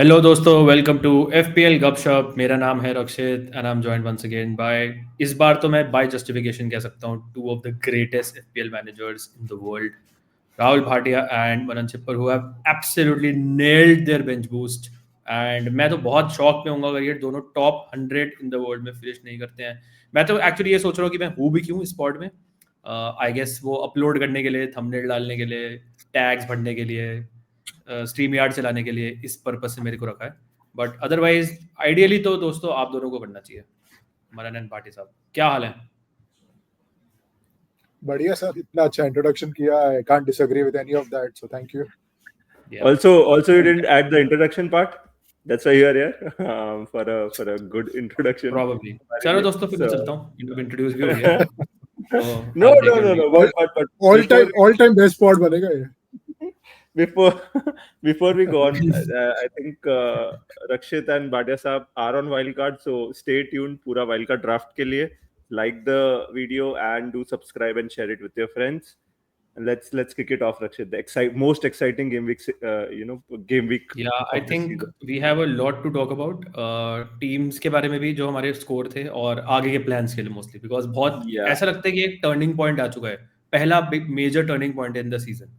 Hello दोस्तों, welcome to FPL गपशप। मेरा नाम है Rakshit and I am joined once again by, इस बार तो मैं बाय जस्टिफिकेशन कह सकता हूँ, two of the greatest FPL managers in the world, Rahul Bhatia and Manan Chhippar, who have absolutely nailed their bench boost. And मैं तो बहुत शॉक में हूँ अगर ये दोनों टॉप 100 इन द वर्ल्ड में फिनिश नहीं करते हैं। मैं तो एक्चुअली ये सोच रहा हूँ कि मैं हूँ भी क्यों इस पॉड में। आई गेस वो अपलोड करने के लिए, थंबनेल डालने के लिए, टैग्स भरने के लिए, स्ट्रीम यार्ड चलाने के लिए, इस पर्पज से मेरे को रखा है। बट अदरवाइज आइडियली तो दोस्तों आप दोनों को करना चाहिए। मनन एंड भाटी साहब, क्या हाल है? बढ़िया सर, इतना अच्छा इंट्रोडक्शन किया. I can't disagree with any of that, so thank you. Also, you didn't add the introduction part. That's why you are here for a good introduction. Probably. चलो दोस्तों, फिर मैं चलता हूँ, इंट्रोड्यूस भी हो गया तो No, आप no, take no, it no. away. But all time best spot बनेगा ये. before before we go on, I think Rakshit and Bhatia Saab are on wildcard, so stay tuned. पूरा wildcard draft के लिए like the video and do subscribe and share it with your friends. And let's kick it off, Rakshit. The most exciting game week, game week. Yeah, I of this think season. we have a lot to talk about. Teams के बारे में भी, जो हमारे score थे, और आगे के प्लान्स के लिए मोस्टली, बिकॉज बहुत Yeah. ऐसा लगता है कि एक टर्निंग पॉइंट आ चुका है, पहला big major turning point in the season,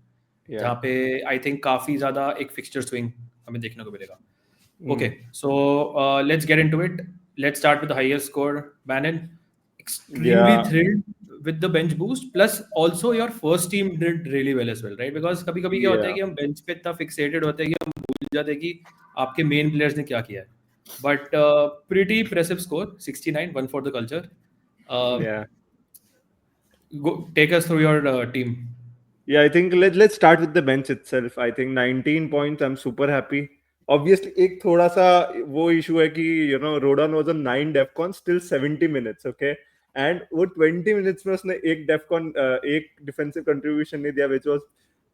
Yeah. जहाँ पे आई थिंक काफी ज्यादा एक फिक्सचर स्विंग हमें देखने को मिलेगा। Okay, so let's get into it. Let's start with the highest score. Bannon, extremely Yeah. thrilled with the bench boost. Plus, also your first team did really well as well, right? Because कभी-कभी क्या होता है Yeah. कि हम bench पे इतना fixated होते हैं कि हम भूल जाते हैं कि आपके main players ने क्या किया है. But pretty impressive score, 69, one for the culture. Yeah. Take us through your team. Yeah, I think let's start with the bench itself. I think 19 points. I'm super happy. Obviously, एक थोड़ा सा वो issue है कि Rodon was on 9 DEFCON, still 70 minutes, okay? And वो 20 minutes में उसने एक DEFCON एक defensive contribution नहीं दिया, which was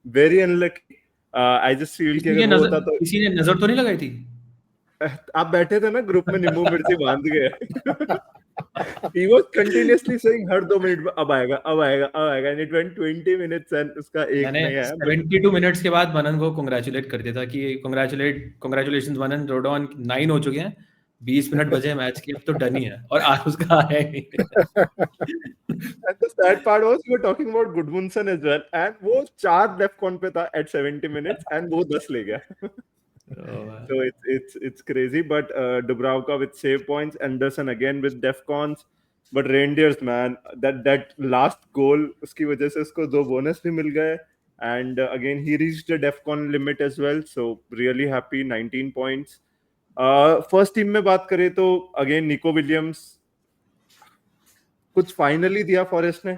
very unlucky. I just feel कि अगर वो होता तो किसी ने नजर तो नहीं लगाई थी? आप बैठे थे ना ग्रुप में, नींबू मिर्ची बांध गए. He was continuously saying her 2 minute में अब आएगा अब आएगा अब आएगा, and it went 20 minutes and उसका एक मैंने नहीं आया. 72 मिनट्स के बाद मनन को कंग्रेचुलेट कर दिया था कि कंग्रेचुलेशंस मनन, रोडॉन 9 हो चुके हैं, 20 मिनट बचे मैच के, अब तो डन ही है, और आज उसका आया ही नहीं. And the sad part was we were talking about Gudmundsson as well, and वो 4 DEFCON पे था at 70 minutes and वो 10 ले गया. So it's crazy, but Dubravka with save points, Anderson again with DEFCONs, but Reindeers, man, that last goal उसकी वजह से उसको 2 bonus भी मिल गए, and again he reached the DEFCON limit as well, so really happy. 19 points. First team में बात करें तो again Nico Williams कुछ फाइनली दिया फॉरेस्ट ने,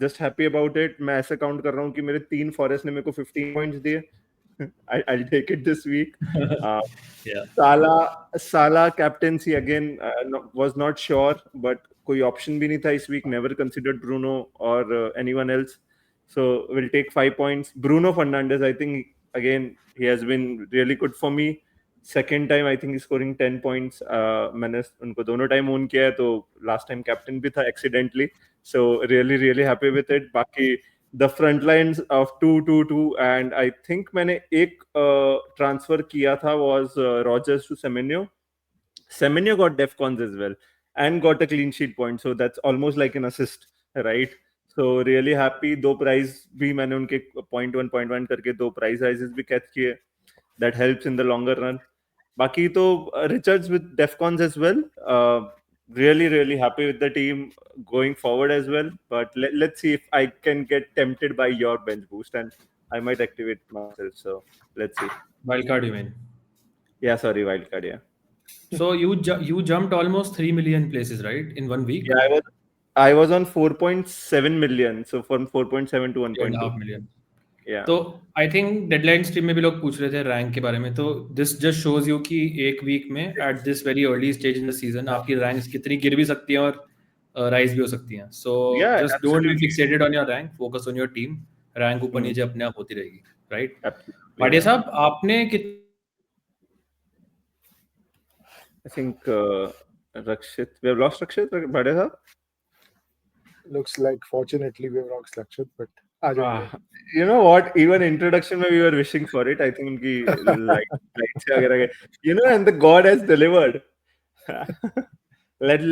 जस्ट हैप्पी अबाउट इट. मैं ऐसे काउंट कर रहा हूँ कि मेरे 3 फॉरेस्ट ने मेरे को 15 पॉइंट्स दिए. I'll take it this week. Salah captaincy again, was not sure, but कोई option भी नहीं था इस week. Never considered Bruno or anyone else. So we'll take 5 points. Bruno Fernandes, I think again he has been really good for me. Second time I think he's scoring 10 points. मैंने उनको दोनों time own किया है, तो last time captain भी था accidentally. So really happy with it. बाकी the front lines of 2-2-2, and I think मैंने एक transfer किया था was Rogers to Semenyo. Semenyo got DEFCONs as well and got a clean sheet point, so that's almost like an assist, right? So really happy. 2 prize भी मैंने उनके 0.1 करके 2 prize rises भी catch किए. That helps in the longer run. बाकी तो Richards with DEFCONs as well. Really happy with the team going forward as well. But let's see if I can get tempted by your bench boost, and I might activate myself. So let's see. Wildcard, you mean? Yeah, sorry, wildcard. Yeah. So you jumped almost 3 million places, right, in 1 week? Yeah, I was on 4.7 million. So from 4.7 to 1.2. 2.5 million. Yeah. तो I think deadline stream में भी लोग पूछ रहे थे rank के बारे में, तो दिस जस्ट शोज यू कि एक वीक में at this very early stage in the season आपकी रैंक्स कितनी गिर भी सकती हैं और राइज भी हो सकती हैं. सो Yeah, just don't be absolutely. Fixated on your rank, focus on your team. Rank ऊपर नीचे अपने आप होती रहेगी, राइट? Absolutely. भाटिया साहब, आपने I think Rakshit, we have lost Rakshit. Bhatia sahab? Looks like fortunately we have lost Lakshit, but आ जाएंगे. You know what? Even introduction में we were wishing for it. I think उनकी lights वगैरह के, you know, and the God has delivered. Let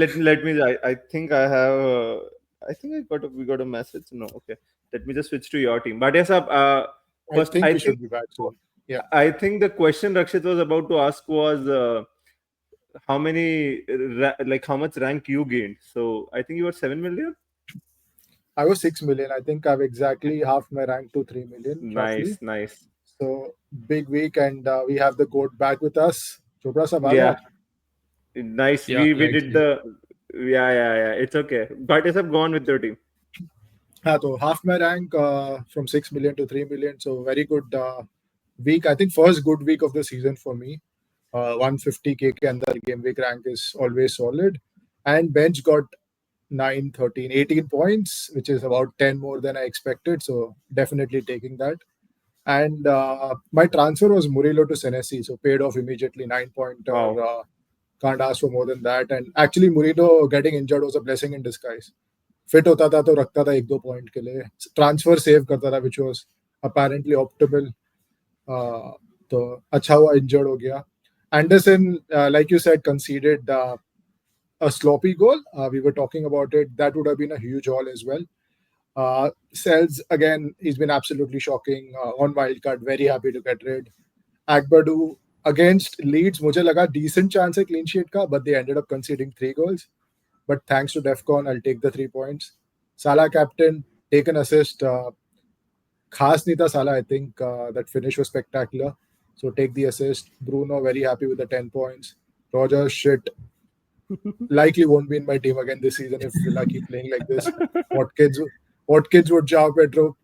me. I think I have. I think we got a message. No, okay. Let me just switch to your team. But yes, first I think we should be back soon. Yeah. I think the question Rakshit was about to ask was how many how much rank you gained. So I think you were 7 million. I was 6 million. I think I've exactly half my rank to 3 million. Roughly. Nice. So big week, and we have the goat back with us. Chopra sab aa Yeah. gaya? Nice. Yeah, we yeah, did the yeah. It's okay. But is have gone with your team. हाँ, तो half my rank from 6 million to 3 million. So very good week. I think first good week of the season for me. 150k के अंदर game week rank is always solid. And bench got 9, 13, 18 points, which is about 10 more than I expected. So definitely taking that. And my transfer was Murillo to Senesi. So paid off immediately, 9-pointer. Wow. Can't ask for more than that. And actually Murillo getting injured was a blessing in disguise. Fit होता था तो रखता था 1-2 point के लिए, transfer save करता था, which was apparently optimal. तो अच्छा हुआ इंजर्ड हो गया. Anderson, like you said, considered a sloppy goal. We were talking about it. That would have been a huge haul as well. Sells again, he's been absolutely shocking on wildcard. Very happy to get rid. Agbadu against Leeds, मुझे लगा decent chance है clean sheet का, but they ended up conceding 3 goals. But thanks to Defcon, I'll take the 3 points. Salah captain, take an assist. Khas nahi tha Salah, I think that finish was spectacular. So take the assist. Bruno, very happy with the 10 points. Rogers, shit. Likely won't be in my team again this season if Villa keep playing like this. Watkins would João Pedro.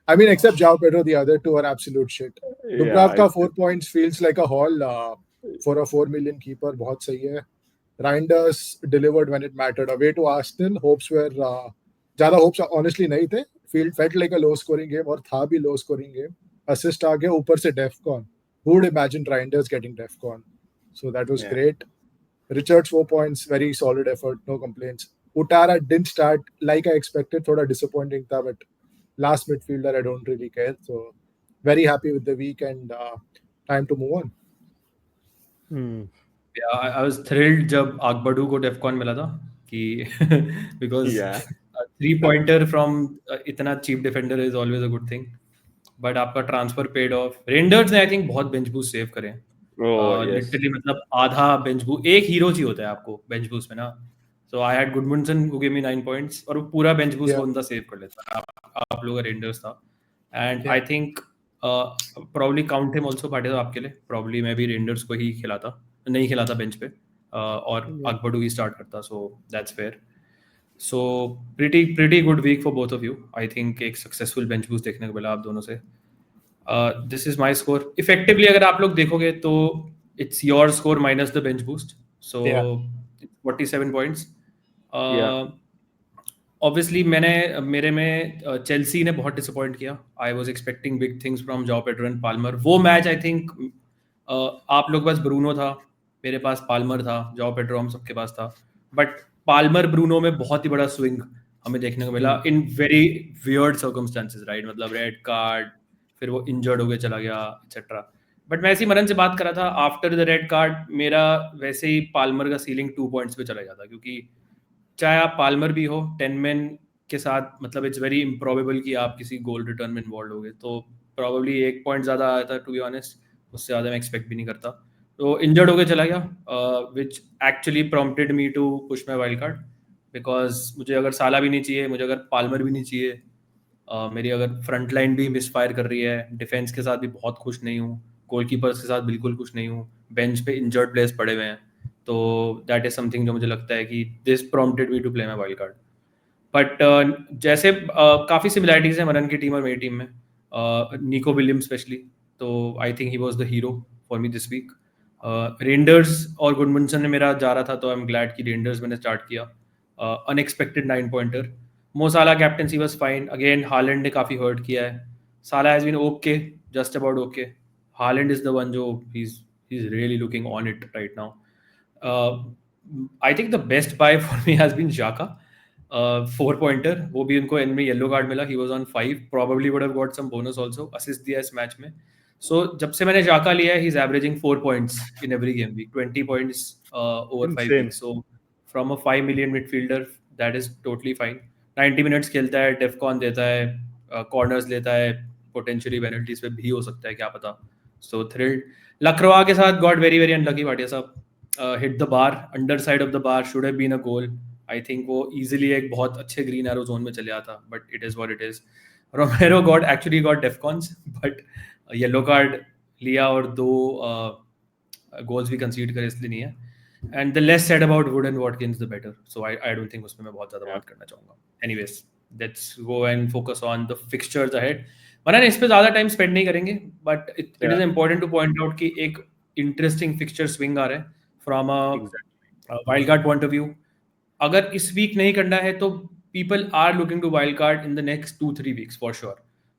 I mean, except João Pedro, the other two are absolute shit. Dubravka, 4 points feels like a haul for a 4 million keeper. बहुत सही है. Reinders delivered when it mattered. Away to Arsenal, hopes were ज़्यादा hopes honestly नहीं थे. Felt like a low scoring game और था भी low scoring game. Assist आ गया ऊपर से Defcon. Who would imagine Reinders getting Defcon? So that was great. Richards 4 points, very solid effort, no complaints. Utara didn't start like I expected. थोड़ा disappointing था, but last midfielder I don't really care. So very happy with the week and time to move on. Yeah, I was thrilled जब आगबडू को डेफकॉन मिला था कि because a 3-pointer from इतना cheap defender is always a good thing. But आपका transfer paid of. Renders ने I think बहुत bench boost save करे. लिटरली मतलब आधा बेंच बूस्ट, एक हीरो चाहिए होता है आपको बेंच बूस्ट में ना. So I had Gudmundsson who give me 9 points और वो पूरा बेंच बूस्ट वो बंदा सेव कर लेता. आप लोगों का रेंडर्स था. And I think probably count him also पाटे तो आपके लिए. Probably मैं भी रेंडर्स को ही खिलाता, नहीं खिलाता बेंच पे और अकबडू ही स्टार्ट करता. So that's fair. So pretty good week for both of you. I think एक सक्सेसफुल बेंच बूस्ट देखने को मिला आप दोनों से. This is my score. Effectively अगर आप लोग देखोगे तो it's your score minus the bench boost. So 47 points. Obviously मेरे में चेल्सी ने बहुत डिसअपॉइंट किया. I was expecting big things from जाओ पेड्रो एंड पाल्मर. वो मैच आई थिंक आप लोग के पास ब्रूनो था, मेरे पास पाल्मर था, जाओ पेड्रो हम सबके पास था. बट पाल्मर ब्रूनो में बहुत ही बड़ा स्विंग हमें देखने को मिला in very weird circumstances, right. मतलब रेड कार्ड, फिर वो इंजर्ड हो गया चला गया एक्सेट्रा. बट मैं ऐसी मनन से बात कर रहा था आफ्टर द रेड कार्ड, मेरा वैसे ही पाल्मर का सीलिंग 2 points पे चला जाता. क्योंकि चाहे आप पाल्मर भी हो 10 men के साथ, मतलब इट्स वेरी इम्प्रोबेबल कि आप किसी गोल रिटर्न में इन्वॉल्व हो गए. तो प्रॉब्ली 1 point ज़्यादा आया था टू बी ऑनेस्ट. उससे ज़्यादा मैं एक्सपेक्ट भी नहीं करता. तो इंजर्ड होकर चला गया which actually prompted me to push my wild card. Because मुझे अगर साला भी नहीं चाहिए, मुझे अगर पाल्मर भी नहीं चाहिए, मेरी अगर फ्रंट लाइन भी मिसफायर कर रही है, डिफेंस के साथ भी बहुत खुश नहीं हूँ, गोलकीपर्स के साथ बिल्कुल खुश नहीं हूँ, बेंच पे इंजर्ड प्लेयर्स पड़े हुए हैं. तो दैट इज समथिंग जो मुझे लगता है कि this prompted me to play my wild card. But जैसे काफ़ी सिमिलैरिटीज़ हैं मनन की टीम और मेरी टीम में. निको विलियम्स स्पेशली, तो I think he was the hero for me this week. Reijnders और गुडमुंसन ने मेरा जा रहा था, तो आई एम ग्लैड कि रेंडर्स मैंने स्टार्ट किया. Unexpected 9 pointer. Mo Salah captaincy was fine. Again Haaland ने काफ़ी हर्ट किया है. Salah has been okay, just about okay. Haaland is the one जो he is really looking on it right now. I think the best buy for me has been Xhaka. 4 pointer, वो भी उनको and में yellow card मिला. He was on 5, probably would have got some bonus also. Assist दिया इस match में. So जब से मैंने जाका लिया है, he's averaging 4 points in every game week, 20 points over 5 Insane. weeks. So from a 5 million midfielder, that is totally fine. 90 minutes खेलता है, डेफकॉन देता है, कॉर्नर्स लेता है, पोटेंशियली पेनल्टीज पे भी हो सकता है, क्या पता. So thrilled. लक्रोआ के साथ got very very unlucky Bhatia साहब. Hit the bar, underside of the bar, should have been a goal. I think वो इजीली एक बहुत अच्छे ग्रीन एरो जोन में चले आता, but it is what it is. Romero got actually got defcons, but yellow card लिया और 2 goals भी कंसीड करे, इसलिए नहीं है. And the less said about would and Watkins the better. So I don't think उसमें मैं बहुत ज्यादा बात करना चाहूंगा. Anyways, let's go and focus on the fixtures ahead. वरना इस पे ज्यादा टाइम स्पेंड नहीं करेंगे, but it is important two point out कि एक इंटरेस्टिंग फिक्सचर स्विंग आ रहा है from a wild card point of view. अगर इस वीक नहीं करना है तो people are looking to wild card in the next 2-3 weeks for sure.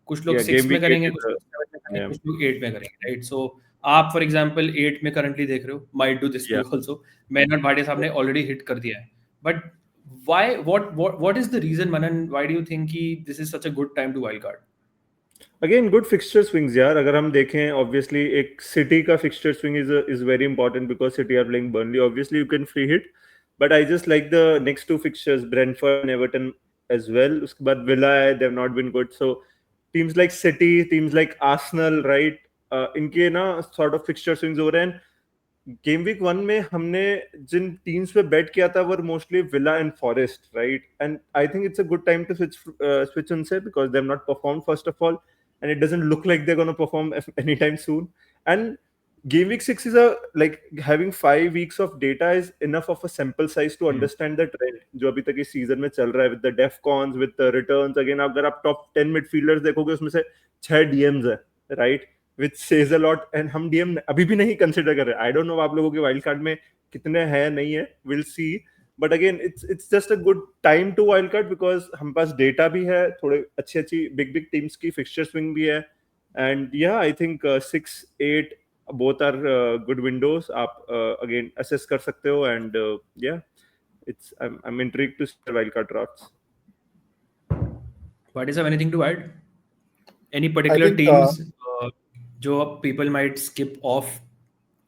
कुछ लोग 6 में करेंगे, कुछ लोग 7 में करेंगे, कुछ लोग 8 में करेंगे, राइट. सो आप फॉर एग्जांपल 8 में करंटली देख रहे हो, might do this week also. Manan Bhatia साहब ने ऑलरेडी हिट कर दिया है, but why what is the reason, Manan, why do you think कि this is such a good time to wild card? Again good fixture swings यार. अगर हम देखें, ऑब्वियसली एक सिटी का fixture swing is very important because city are playing Burnley. Obviously you can free hit, but I just like the next 2 fixtures, Brentford and Everton as well. उसके बाद Villa, they've not been good. So teams like City, teams like Arsenal, right? इनके ना sort of fixture swings हो रहे हैं. Game week 1 में हमने जिन teams पे बेट किया था वो mostly Villa and Forest, right? And I think it's a good time to switch उनसे because they have not performed first of all, and it doesn't look like they're going to perform anytime soon. And game week 6 is like having 5 weeks of data is enough of a sample size to understand the trend जो अभी तक इस season में चल रहा है, with the defcons, with the returns. Again, अगर आप top 10 midfielders देखोगे उसमें से 6 DMs है, right? Which says a lot. And हम DM अभी भी नहीं consider कर रहे. I don't know आप लोगों के wild card में कितने हैं नहीं है, we'll see. But again, it's just a good time to wild card because हम पास data भी है, थोड़े अच्छी big teams की fixture swing भी है. And yeah, I think 6, 8 both are good windows. आप again assess कर सकते हो. And yeah, I'm intrigued to see wild card drafts. What is have anything to add? Any particular teams जो people might skip off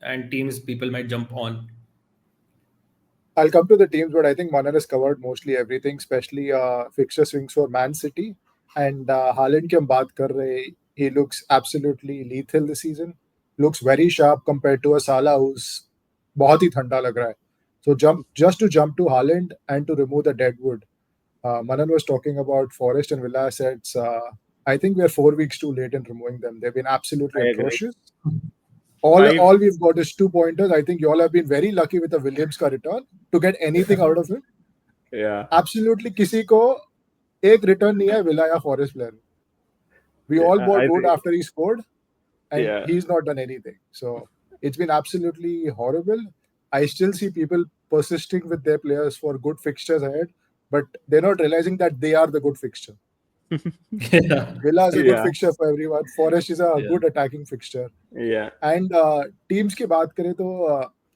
and teams people might jump on? I'll come to the teams, but I think Manan has covered mostly everything, especially fixture swings for Man City. And Haaland की हम बात कर रहे, he looks absolutely lethal this season. Looks very sharp compared to a Salah who's बहुत ही ठंडा लग रहा है. So just to jump to Haaland and to remove the deadwood. Manan was talking about Forest and Villa assets. I think we're 4 weeks too late in removing them. They've been absolutely atrocious. All we've got is 2 pointers. I think you all have been very lucky with the Williams का return to get anything out of it. Yeah. Absolutely किसी को एक return नहीं है Villa या Forest player. We all bought Wood after he scored, and he's not done anything. So it's been absolutely horrible. I still see people persisting with their players for good fixtures ahead, but they're not realizing that they are the good fixture. Villa is a good fixture for everyone. Forest is a good attacking fixture. Yeah. And teams की बात करें तो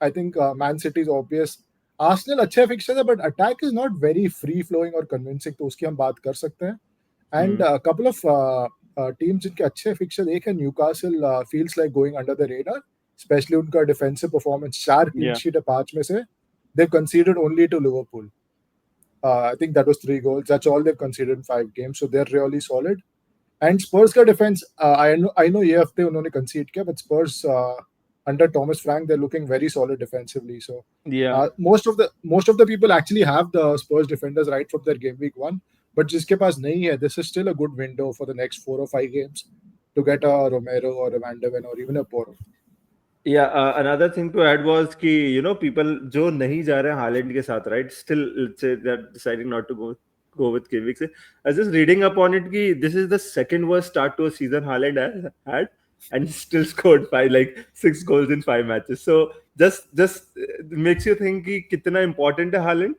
I think Man City is obvious. Arsenal अच्छे fixtures है, but attack is not very free flowing or convincing. तो उसकी हम बात कर सकते हैं. And a couple of teams जिनके अच्छे fixtures, एक है Newcastle, feels like going under the radar, especially उनका defensive performance. 4 clean sheet है 5 में से. They've conceded only to Liverpool. I think that was 3 goals. That's all they've conceded in 5 games. So they're really solid. And Spurs का defense, I know ये हफ्ते उन्होंने concede किया, but Spurs under Thomas Frank, they're looking very solid defensively. So most of the people actually have the Spurs defenders right from their game week 1, but जिसके पास नहीं है, this is still a good window for the next 4 or 5 games to get a Romero or a Van de Ven or even a Porro. Yeah, another thing to add was कि people जो नहीं जा रहे हैं Haaland के साथ, right? Still, let's say they're deciding not to go with game week 6. I was just reading up on it कि this is the second worst start to a season Haaland had, and he still scored 6 goals in 5 matches. So just makes you think कि कितना important है Haaland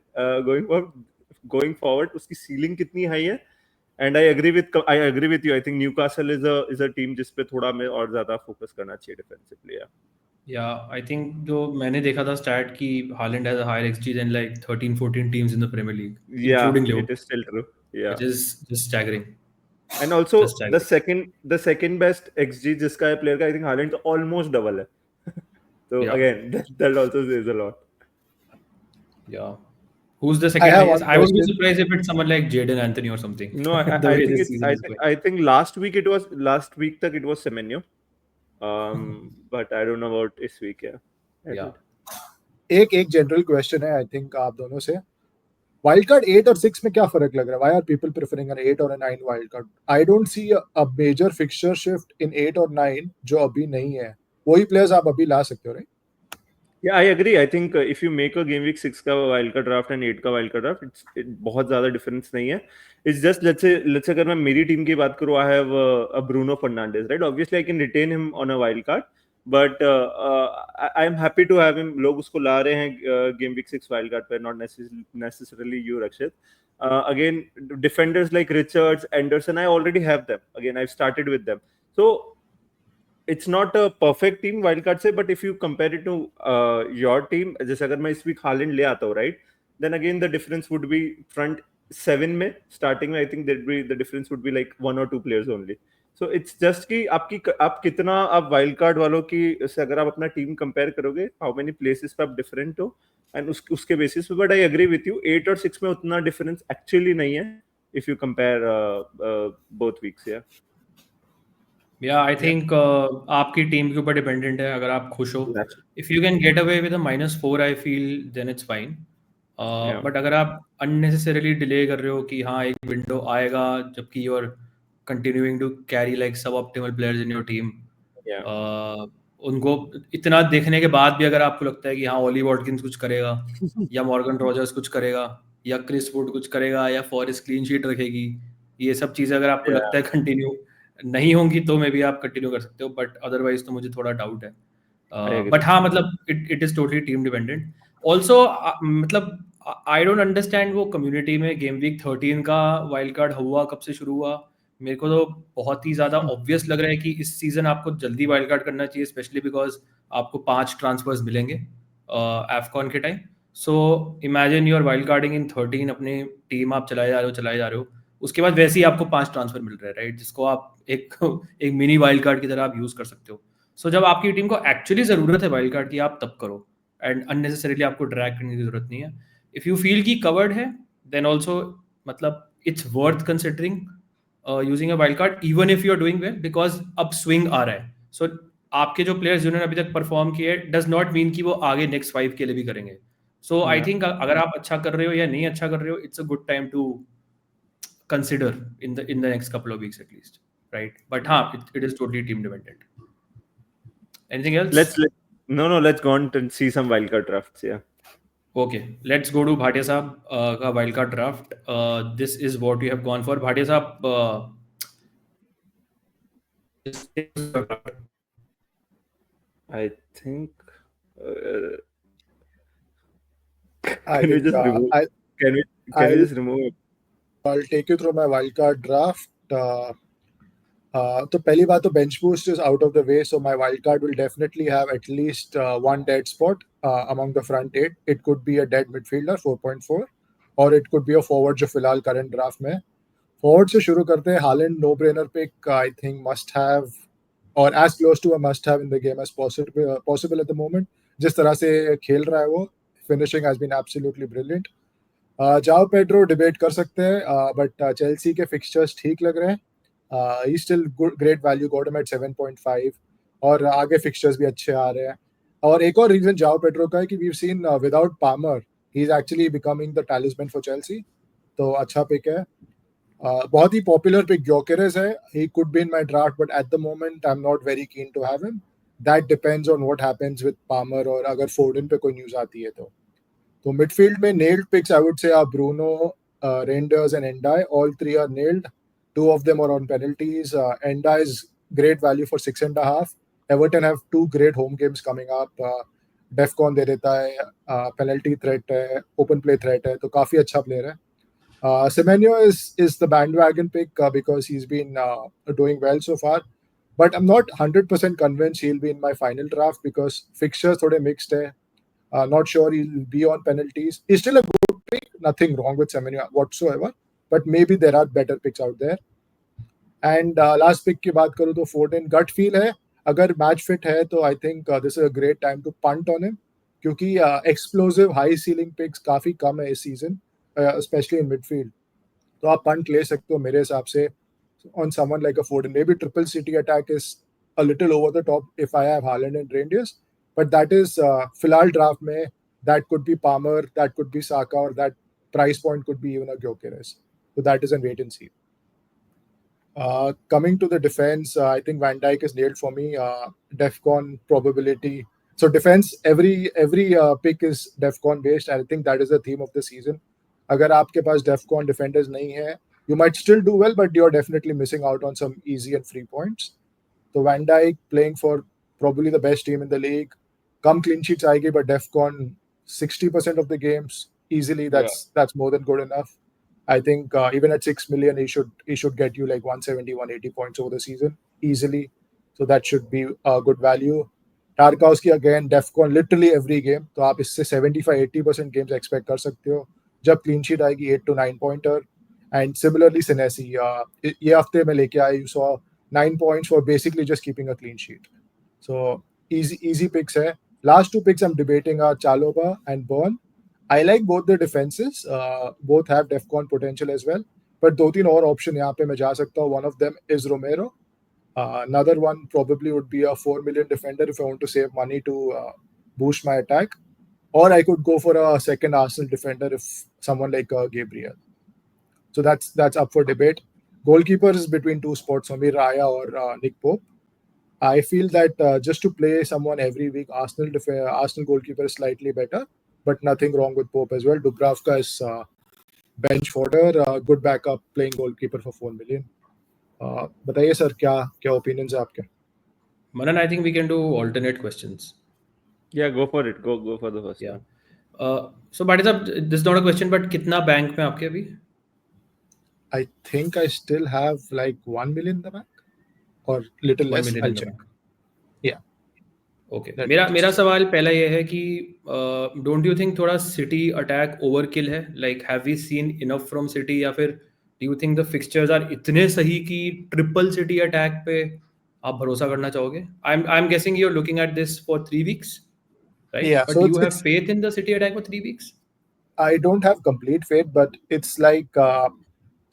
going forward. उसकी ceiling कितनी high है. And I agree with you. I think Newcastle is a team जिस पे थोड़ा मैं और ज़्यादा focus करना चाहिए defensively. Yeah. Yeah, I think जो मैंने देखा था stat कि Haaland has a higher XG than like 13-14 teams in the Premier League, Yeah, including it is Liverpool, still true. Yeah. which is just staggering. And also Just the staggering. second best XG जिसका है player का, I think Haaland almost double है. So Yeah, again, that also says a lot. yeah. Who's the I second have highest? one I would be question. surprised if it's someone like Jadon Anthony or something. No, The I way think this it's season is going. I think last week it was Semenyo. But I don't know about this week. Yeah. Yeah. एक general question है I think आप दोनों से wild card 8 और 6 में क्या फर्क लग रहा है why are people preferring an 8 और 9 wild card I don't see a major fixture shift in 8 और 9 जो अभी नहीं है वही प्लेयर्स आप अभी ला सकते हो right Yeah, I agree. I think if you make a game week 6 का wild card draft and 8 का wild card draft, बहुत ज़्यादा difference नहीं है. It's just let's say अगर मैं मेरी टीम की बात करूँ, I have a Bruno Fernandes, right? Obviously, I can retain him on a wild card, but I'm happy to have him. लोग उसको ला रहे हैं game week 6 wild card पे, not necessarily you, Rakshit. Again, defenders like Richards, Anderson, I already have them. Again, I've started with them. So it's not a perfect team wild card से, but if you compare it to your team, जैसे अगर मैं इस week Haaland ले आता हूँ, right? Then again the difference would be front 7 में starting में I think the difference would be like 1 or 2 players only. So it's just कि आप कितना आप wild card वालों की से अगर आप अपना team compare करोगे, how many places पे आप different हो and उसके basis पे. But I agree with you, 8 और 6 में उतना difference actually नहीं है if you compare both weeks. Yeah. Yeah, I think आपकी टीम के ऊपर डिपेंडेंट है अगर आप खुश हो. That's- If you can get away with a -4, I feel then it's fine. Yeah. But अगर आप unnecessarily delay कर रहे हो कि हाँ एक विंडो आएगा जबकि you're continuing to carry like suboptimal players in your team, Yeah. उनको इतना देखने के बाद भी अगर आपको लगता है कि हाँ ओली वॉटकिंस कुछ करेगा या मॉर्गन रॉजर्स कुछ करेगा या क्रिस वुड कुछ करेगा या फॉरेस्ट क्लीन शीट रखेगी, ये सब चीज़ें अगर आपको Yeah. लगता है कंटिन्यू नहीं होंगी तो मे बी आप कंटिन्यू कर सकते हो, बट अदरवाइज तो मुझे थोड़ा डाउट है. agree. बट हाँ मतलब it is totally team dependent. Also मतलब आई डोंट अंडरस्टैंड वो कम्युनिटी में गेम वीक 13 का वाइल्ड कार्ड हुआ कब से शुरू हुआ. मेरे को तो बहुत ही ज़्यादा ऑब्वियस लग रहा है कि इस सीज़न आपको जल्दी वाइल्ड कार्ड करना चाहिए, स्पेशली बिकॉज आपको 5 ट्रांसफर्स मिलेंगे एफकॉन के time. So imagine your wild carding in 13, अपनी टीम आप चलाए जा रहे हो, उसके बाद वैसे ही आपको 5 ट्रांसफर मिल रहे हैं, राइट, जिसको आप एक मिनी वाइल्ड कार्ड की तरह आप यूज़ कर सकते हो. सो जब आपकी टीम को एक्चुअली ज़रूरत है वाइल्ड कार्ड की, आप तब करो एंड अननेसेसरीली आपको ड्रैग करने की ज़रूरत नहीं है. इफ़ यू फील की कवर्ड है देन ऑल्सो मतलब it's worth considering using a wild card even if you are doing well, because अब स्विंग आ रहा है. सो आपके जो प्लेयर्स जिन्होंने अभी तक परफॉर्म किए डज नॉट मीन कि वो आगे नेक्स्ट 5 के लिए भी करेंगे. सो आई थिंक अगर आप अच्छा कर रहे हो या नहीं अच्छा कर रहे हो, it's a good time to consider in the next couple of weeks at least, right? But it is totally team dependent. Anything else? Let's go on and see some wildcard drafts. Yeah. Okay, let's go to Bhatia Saab ka wildcard draft. This is what we have gone for. Bhatia Saab, I think. I think Can we just remove it? I'll take you through my wildcard draft. तो पहली बात तो bench boost is out of the way, so my wildcard will definitely have at least one dead spot among the front 8. It could be a dead midfielder 4.4 or it could be a forward जो फिलहाल current draft में. Forward से शुरू करते हैं. Haaland no brainer pick, I think must have or as close to a must have in the game as possible at the moment. जिस तरह से खेल रहा है वो, finishing has been absolutely brilliant. जाओ पेड्रो डिबेट कर सकते हैं, बट चेल्सी के फिक्सचर्स ठीक लग रहे हैं. He still great value, got him at 7.5 और आगे फिक्सचर्स भी अच्छे आ रहे हैं. और एक और रीजन जाओ पेड्रो का है कि we have seen without Palmer he is actually becoming the talisman for Chelsea, तो अच्छा पिक है. बहुत ही पॉपुलर पिक ग्योकेरेस है. He could be in my draft but at the moment I am not very keen to have him. That depends on what happens with Palmer और अगर फोर्डन पे कोई news आती है तो midfield में nailed picks I would say are Bruno, Reinders and Endai. All three are nailed. 2 of them are on penalties. Endai is great value for 6.5. Everton have 2 great home games coming up. Defcon दे देता है, penalty threat है, open play threat है, तो काफी अच्छा player है. Semenyo is the bandwagon pick because he's been doing well so far. but I'm not 100% convinced he'll be in my final draft because fixtures thode mixed hai. Not sure he'll be on penalties. He's still a good pick. Nothing wrong with Semenyo whatsoever. But maybe there are better picks out there. And last pick की बात करूँ तो Foden gut feel है. अगर match fit है तो I think this is a great time to punt on him. क्योंकि explosive high ceiling picks काफी कम है इस season, especially in midfield. तो आप punt ले सकते हो मेरे हिसाब से on someone like a Foden. Maybe triple city attack is a little over the top if I have Haaland and Rangers, but that is फिलहाल draft में that could be Palmer, that could be Saka, or that price point could be even a Gyökeres. So that is a wait and see. Coming to the defense, I think Van Dijk is nailed for me. Defcon probability. So defense, every pick is Defcon based. I think that is the theme of the season. अगर आपके पास Defcon defenders नहीं है, you might still do well, but you're definitely missing out on some easy and free points. So Van Dijk playing for probably the best team in the league. Come clean sheets आएगी, but Defcon 60% of the games easily. That's more than good enough. I think even at 6 million, he should get you like 170, 180 points over the season easily. So that should be a good value. Tarkowski again, Defcon literally every game. तो आप इससे 75-80% games expect कर सकते हो. जब clean sheet आएगी 8 to 9 pointer. And similarly Senesi, ये हफ्ते में लेके आए, you saw 9 points for basically just keeping a clean sheet. So easy picks है. Last two picks I'm debating are Chalobah and Burn. I like both the defenses. Both have Defcon potential as well. But दो तीन और option यहाँ पे मैं जा सकता हूँ. One of them is Romero. Another one probably would be a 4 million defender if I want to save money to boost my attack. Or I could go for a second Arsenal defender if someone like Gabriel. So that's up for debate. Goalkeeper is between two spots, Samir Raya or Nick Pope. I feel that just to play someone every week, Arsenal goalkeeper is slightly better, but nothing wrong with Pope as well. Dubravka is bench fodder, good backup playing goalkeeper for 4 million. बताइए sir क्या opinions है आपके? Manan, I think we can do alternate questions. Yeah, go for it. Go for the first one. So Bhatti sir, this is not a question, but कितना bank में आपके अभी? I think I still have like 1 million in the bank or little less. I'll check. Yeah. Okay. मेरा सवाल पहला ये है कि don't you think थोड़ा City attack overkill है? Like have we seen enough from City या फिर do you think the fixtures are इतने सही कि triple City attack पे आप भरोसा करना चाहोगे? I'm guessing you're looking at this for 3 weeks, right? Yeah. But So do you have faith in the City attack for 3 weeks? I don't have complete faith, but it's like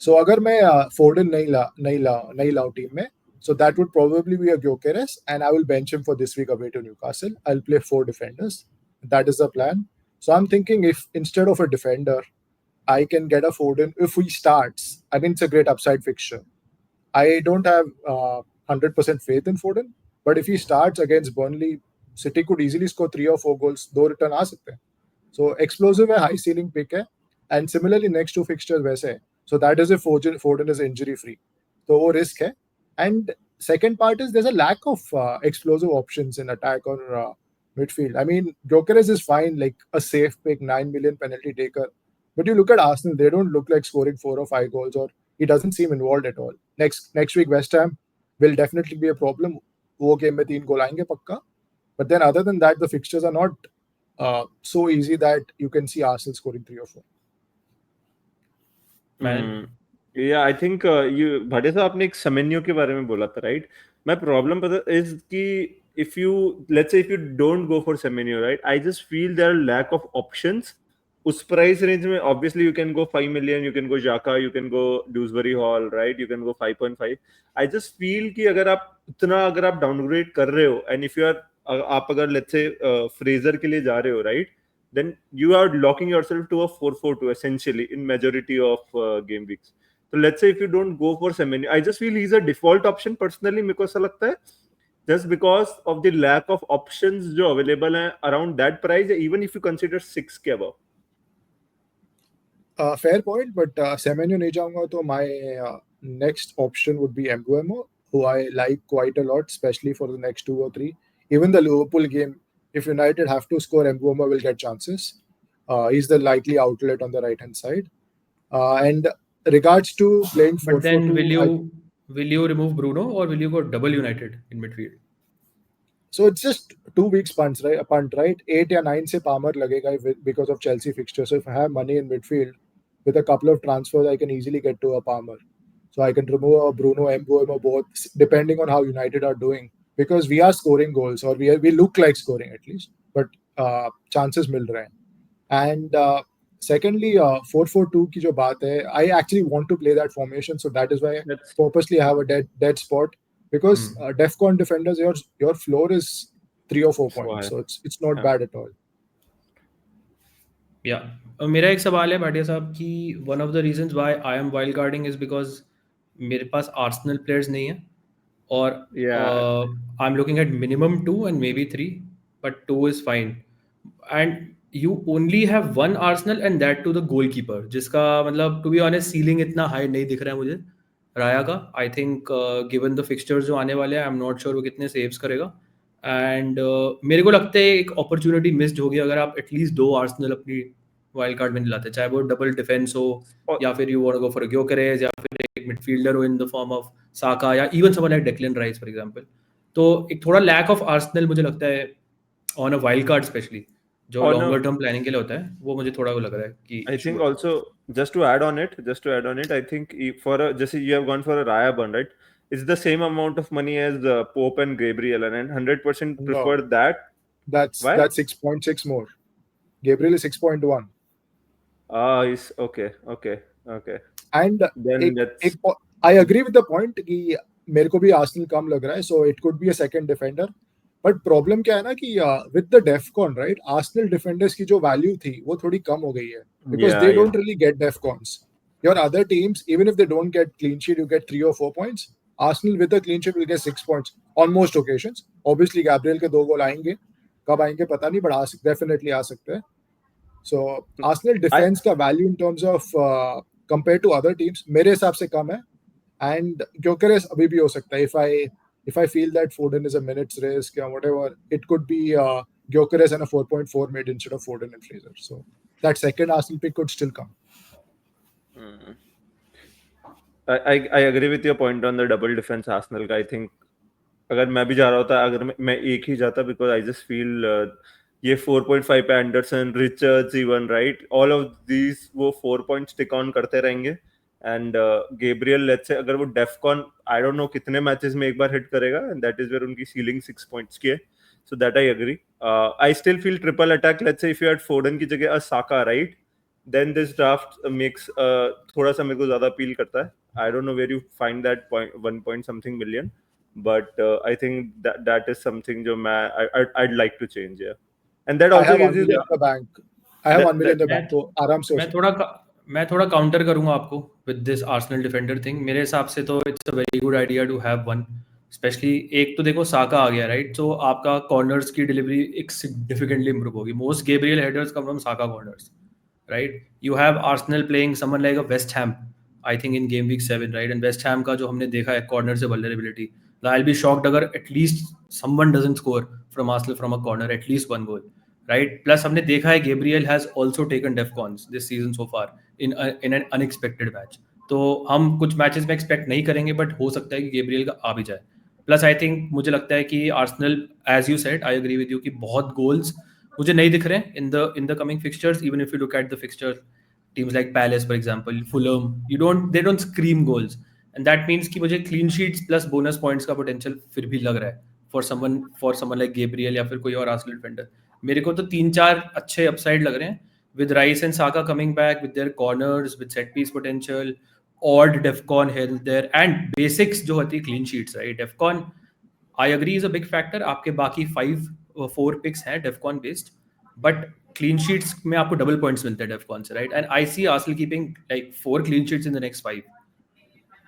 so अगर मैं Foden नहीं लाऊं team में, so that would probably be a Gyökeres, and I will bench him for this week away to Newcastle. I'll play 4 defenders. That is the plan. So I'm thinking if instead of a defender, I can get a Foden if he starts. I mean, it's a great upside fixture. I don't have 100% faith in Foden, but if he starts against Burnley, City could easily score 3 or 4 goals. 2 return आ सकते हैं. So explosive है, high ceiling pick है, and similarly next two fixtures वैसे है. So that is if Foden is injury free. तो वो risk है. And second part is there's a lack of explosive options in attack or midfield. I mean, Gyökeres is fine, like a safe pick, 9 million penalty taker. But you look at Arsenal, they don't look like scoring 4 or 5 goals, or he doesn't seem involved at all. Next week, West Ham will definitely be a problem. वो game में 3 goal आएंगे पक्का. But then other than that, the fixtures are not so easy that you can see Arsenal scoring 3 or 4. Yeah, I think भाटे साहब आपने एक Semenyo के बारे में बोला था, right? My problem is कि if you don't go for Semenyo, right? I just feel there are lack of options. उस price range में obviously you can go 5 million, you can go Xhaka, you can go Dewsbury Hall, right? You can go 5.5. I just feel कि अगर आप downgrade कर रहे हो, and if you are आप अगर let's say Fraser के लिए जा रहे हो, right? Then you are locking yourself to a 4-4-2 essentially in majority of game weeks. So let's say if you don't go for Semenyo, I just feel he's a default option personally. मेरे को ऐसा लगता है just because of the lack of options जो available हैं around that price, even if you consider 6 के above. Fair point, but Semenyo नहीं जाऊंगा तो my next option would be Mbeumo, who I like quite a lot, especially for the next 2 or 3. Even the Liverpool game, if United have to score, Mbeumo will get chances. He's the likely outlet on the right hand side. And regards to playing 4-4-2, but then will you will you remove Bruno or will you go double United in midfield? So it's just 2 weeks punt, right? 8 or 9 se Palmer lagega because of Chelsea fixture. So if I have money in midfield with a couple of transfers, I can easily get to a Palmer. So I can remove a Bruno, Mbeumo, both depending on how United are doing, because we are scoring goals, or we look like scoring at least, but chances mil rahe hain. And secondly, 4-4-2 की जो बात है, I actually want to play that formation, so that is why That's- purposely I have a dead spot, because DEFCON defenders, your floor is 3 or 4 points, so it's not bad at all. Yeah. मेरा एक सवाल है भाटिया साहब कि one of the reasons why I am wild guarding is because मेरे पास Arsenal players नहीं है, और I'm looking at minimum 2 and maybe 3, but 2 is fine. And you only have one Arsenal and that to the goalkeeper, जिसका मतलब to be honest ceiling इतना high नहीं दिख रहा है मुझे राया का. I think given the fixtures जो आने वाले हैं, I'm not sure वो कितने saves करेगा. एंड मेरे को लगता है एक अपॉर्चुनिटी मिस्ड होगी अगर आप एटलीस्ट 2 आर्सेनल अपनी वाइल्ड कार्ड में लाते, चाहे वो डबल डिफेंस हो या फिर you want to go for Gyokeres या फिर एक मिडफील्डर हो in the form of Saka या even someone like Declan Rice for example. तो एक थोड़ा लैक ऑफ आर्सेनल मुझे लगता है on a wild card specially जो लॉन्गर टर्म प्लानिंग के लिए होता है, वो मुझे थोड़ा वो लग रहा है कि I think also just to add on it, I think for just you have gone for a Raya burn, right? It's the same amount of money as Pope and Gabriel, and 100% prefer that. That's 6.6 more. Gabriel is 6.1. Is okay. And then I agree with the point कि मेरे को भी Arsenal कम लग रहा है, so it could be a second defender. But problem क्या है ना कि with the DEFCON, right, Arsenal defenders की जो value थी वो थोड़ी कम हो गई है, because they don't really get DEFCONs. Your other teams, even if they don't get clean sheet, you get 3 or 4 points. Arsenal with a clean sheet will get 6 points on most occasions. Obviously Gabriel के 2 गोल आएंगे, कब आएंगे पता नहीं, but definitely आ सकते हैं. So Arsenal defense का value in terms of compared to other teams मेरे हिसाब से कम है, and Gyökeres अभी भी हो सकता है. If I feel that Foden is a minutes risk or whatever, it could be Gyökeres and a 4.4 mid instead of Foden and Fraser. So that second Arsenal pick could still come. I agree with your point on the double defense Arsenal का. I think अगर मैं भी जा रहा होता, अगर मैं एक ही जाता, because I just feel ये 4.5 पे Anderson, Richards even, right, all of these वो 4 पॉइंट स्टिक ऑन करते रहेंगे. एंड गेब्रियल लेट्स से अगर वो डेफकॉन आई डोंट नो कितने मैचेस में एक बार हिट करेगा, एंड दैट इज वेयर उनकी सीलिंग 6 पॉइंट्स की है. So that I agree. I still feel triple attack, let's say if you had Foden की जगह Saka, right, then this draft makes थोड़ा सा मेरे को ज्यादा अपील करता है. I don't know where you find that 1 point something million, but I think that is something जो मैं I'd like to change, yeah. And that also gives you the bank. I have 1 million in the bank, तो आराम से. मैं थोड़ा counter करूंगा आपको with this Arsenal defender thing. मेरे हिसाब से तो it's a very good idea to have one, specially एक तो देखो साका आ गया, राइट, तो आपका कॉर्नर्स की डिलीवरी एक सिग्निफिकेंटली इंप्रूव होगी. Most Gabriel headers come from Saka corners, right. You have Arsenal playing someone like a West Ham, I think in game week 7, right, and West Ham का जो हमने देखा है कॉर्नर से vulnerability, I'll be shocked अगर at least someone doesn't score from Arsenal from a corner, at least one goal, right? Plus हमने देखा है Gabriel has also taken DEFCONs this season so far in an unexpected match. तो हम कुछ matches में expect नहीं करेंगे, बट हो सकता है कि गेब्रियल का आ भी जाए. प्लस आई थिंक मुझे लगता है कि Arsenal, as you said, I agree with you कि बहुत गोल्स मुझे नहीं दिख रहे हैं in the coming fixtures. Even if you look at the fixture, teams like Palace for example, Fulham, they don't scream goals, and that means कि मुझे clean sheets plus bonus points का पोटेंशियल फिर भी लग रहा है फॉर समवन लाइक गेब्रियल या फिर कोई और आर्सेनल डिफेंडर. मेरे को तो 3-4 अच्छे अपसाइड लग रहे हैं with Rice and Saka coming back with their corners, with set piece potential, odd DEFCON here there, and basics जो होती है clean sheets, right? DEFCON, I agree, is a big factor. आपके बाकी 4 picks हैं DEFCON based, but clean sheets में आपको double points मिलते हैं DEFCON से, right? And I see Arsenal keeping like 4 clean sheets in the next 5,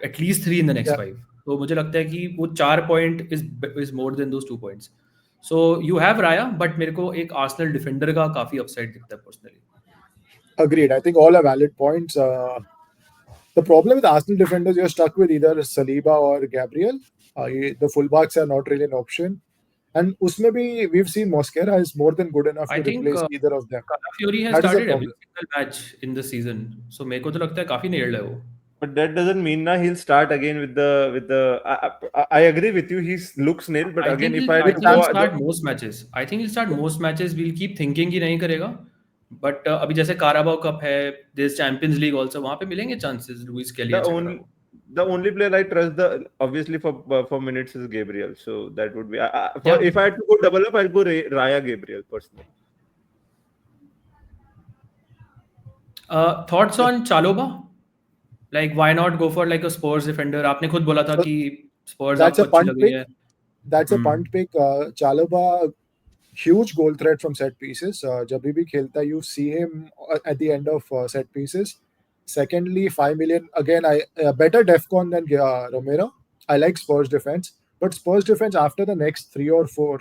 at least 3 in the next 5. तो मुझे लगता है कि वो 4 point is more than those 2 points. So you have Raya, but मेरे को एक Arsenal defender का काफी upside दिखता है personally. Agreed. I think all are valid points. The problem with Arsenal defenders, you're stuck with either Saliba or Gabriel. The fullbacks are not really an option. And usme bhi, we've seen Mosquera is more than good enough to replace either of them. Calafiori has started every single match in the season. So मेरे को तो लगता है काफी nailed है वो. But that doesn't mean na he'll start again with the. I agree with you. He looks nailed, but I again, think if he'll, I I had to think he'll go, start most matches. I think he'll start most matches. We'll keep thinking कि नहीं करेगा. But अभी जैसे Carabao cup है, there's Champions League also. वहाँ पे मिलेंगे chances Luis Kelly the etc. only the only player I trust the obviously for minutes is Gabriel. So that would be Yeah. if I had to go double up, I'll go Raya Gabriel personally. Thoughts on Chalobah? Like why not go for like a Spurs defender? आपने खुद बोला था So कि Spurs that's आपको a अच्छी punt लग रही pick. है. That's a punt pick. Chalobah, huge goal threat from set pieces. जब भी खेलता, you see him at the end of set pieces. Secondly, 5 million. Again, I better DEFCON than Romero. I like Spurs defense, but Spurs defense after the next 3 or 4,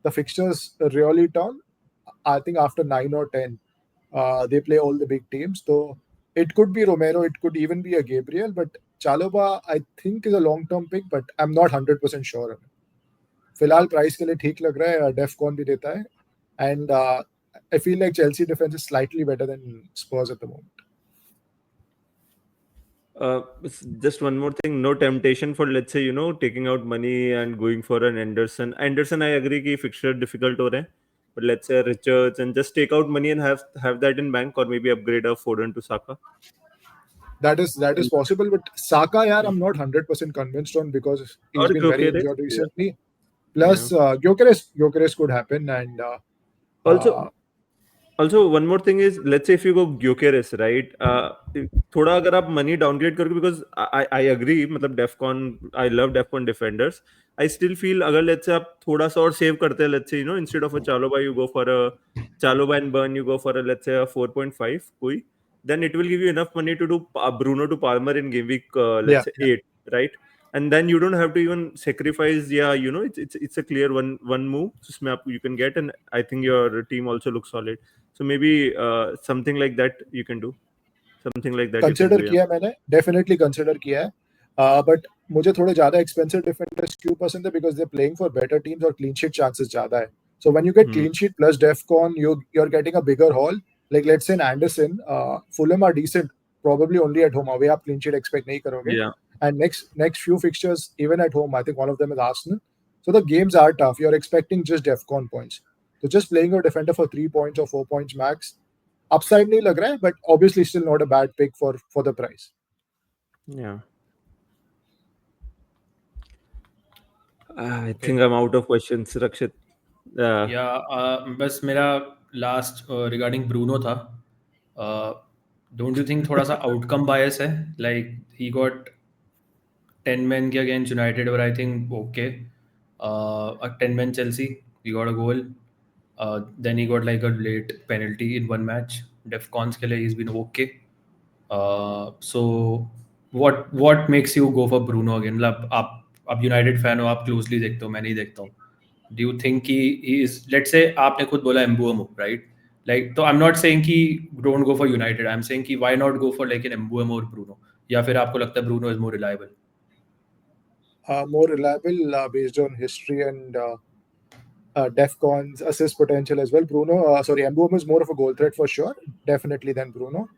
the fixtures really turn. I think after 9 or 10, they play all the big teams. So it could be Romero, it could even be a Gabriel, but Chalobah I think is a long-term pick, but I'm not 100% sure. फिलहाल price के लिए ठीक लग रहा है, डेफकॉन भी देता है, and I feel like Chelsea defense is slightly better than Spurs at the moment. Just one more thing, no temptation for let's say taking out money and going for an Anderson. I agree कि fixture difficult हो रहे हैं, but let's say Richards and just take out money and have that in bank, or maybe upgrade a Foden to Saka. That is possible, but Saka, yaar, I'm not 100% convinced on because he's been very injured recently. Plus, Gyökeres could happen, and also one more thing is, let's say if you go Gyökeres, right? थोड़ा अगर आप money downgrade करोगे, because I agree, मतलब DEFCON, I love DEFCON defenders. I still feel अगर let's say आप थोड़ा सा और save करते हैं, let's say instead of a Chalobah you go for a Chalobah and Burn, you go for a let's say a 4.5 कोई, then it will give you enough money to do Bruno to Palmer in game week let's say 8, right? And then you don't have to even sacrifice. It's a clear one move जिसमें आप you can get, and I think your team also looks solid. So maybe something like that you can do. Something like that consider you can do, किया मैंने, definitely consider किया है, but मुझे थोड़े ज़्यादा expensive defenders क्यों पसंद है, because they're playing for better teams और clean sheet chances ज़्यादा है. So when you get clean sheet plus DEFCON, you're getting a bigger haul. Like let's say Anderson, Fulham are decent, probably only at home. Away आप clean sheet expect नहीं करोगे. Yeah. And next few fixtures, even at home, I think one of them is Arsenal. So the games are tough. You're expecting just DEFCON points. So just playing your defender for 3 points or 4 points max, upside नहीं लग रहा है, but obviously still not a bad pick for the price. Yeah. I think I'm out of questions, Rakshit. बस मेरा last regarding Bruno था. Don't you think थोड़ा सा outcome बायस है? Like he got 10 men against United were I think okay. A 10 men Chelsea, he got a goal. Then he got like a late penalty in one match. DEFCONs के लिए he's been okay. So what makes you go for Bruno again? मतलब आप United fan हो, आप closely देखते हो, मैं नहीं देखता हूँ. Do you think he is, let's say आपने खुद बोला Mbeumo, right? Like तो I'm not saying कि don't go for United. I'm saying कि why not go for like an Mbeumo or Bruno? या फिर आपको लगता है Bruno is more reliable? More reliable based on history and DEFCON's assist potential as well. Mbeumo is more of a goal threat for sure, definitely, than Bruno.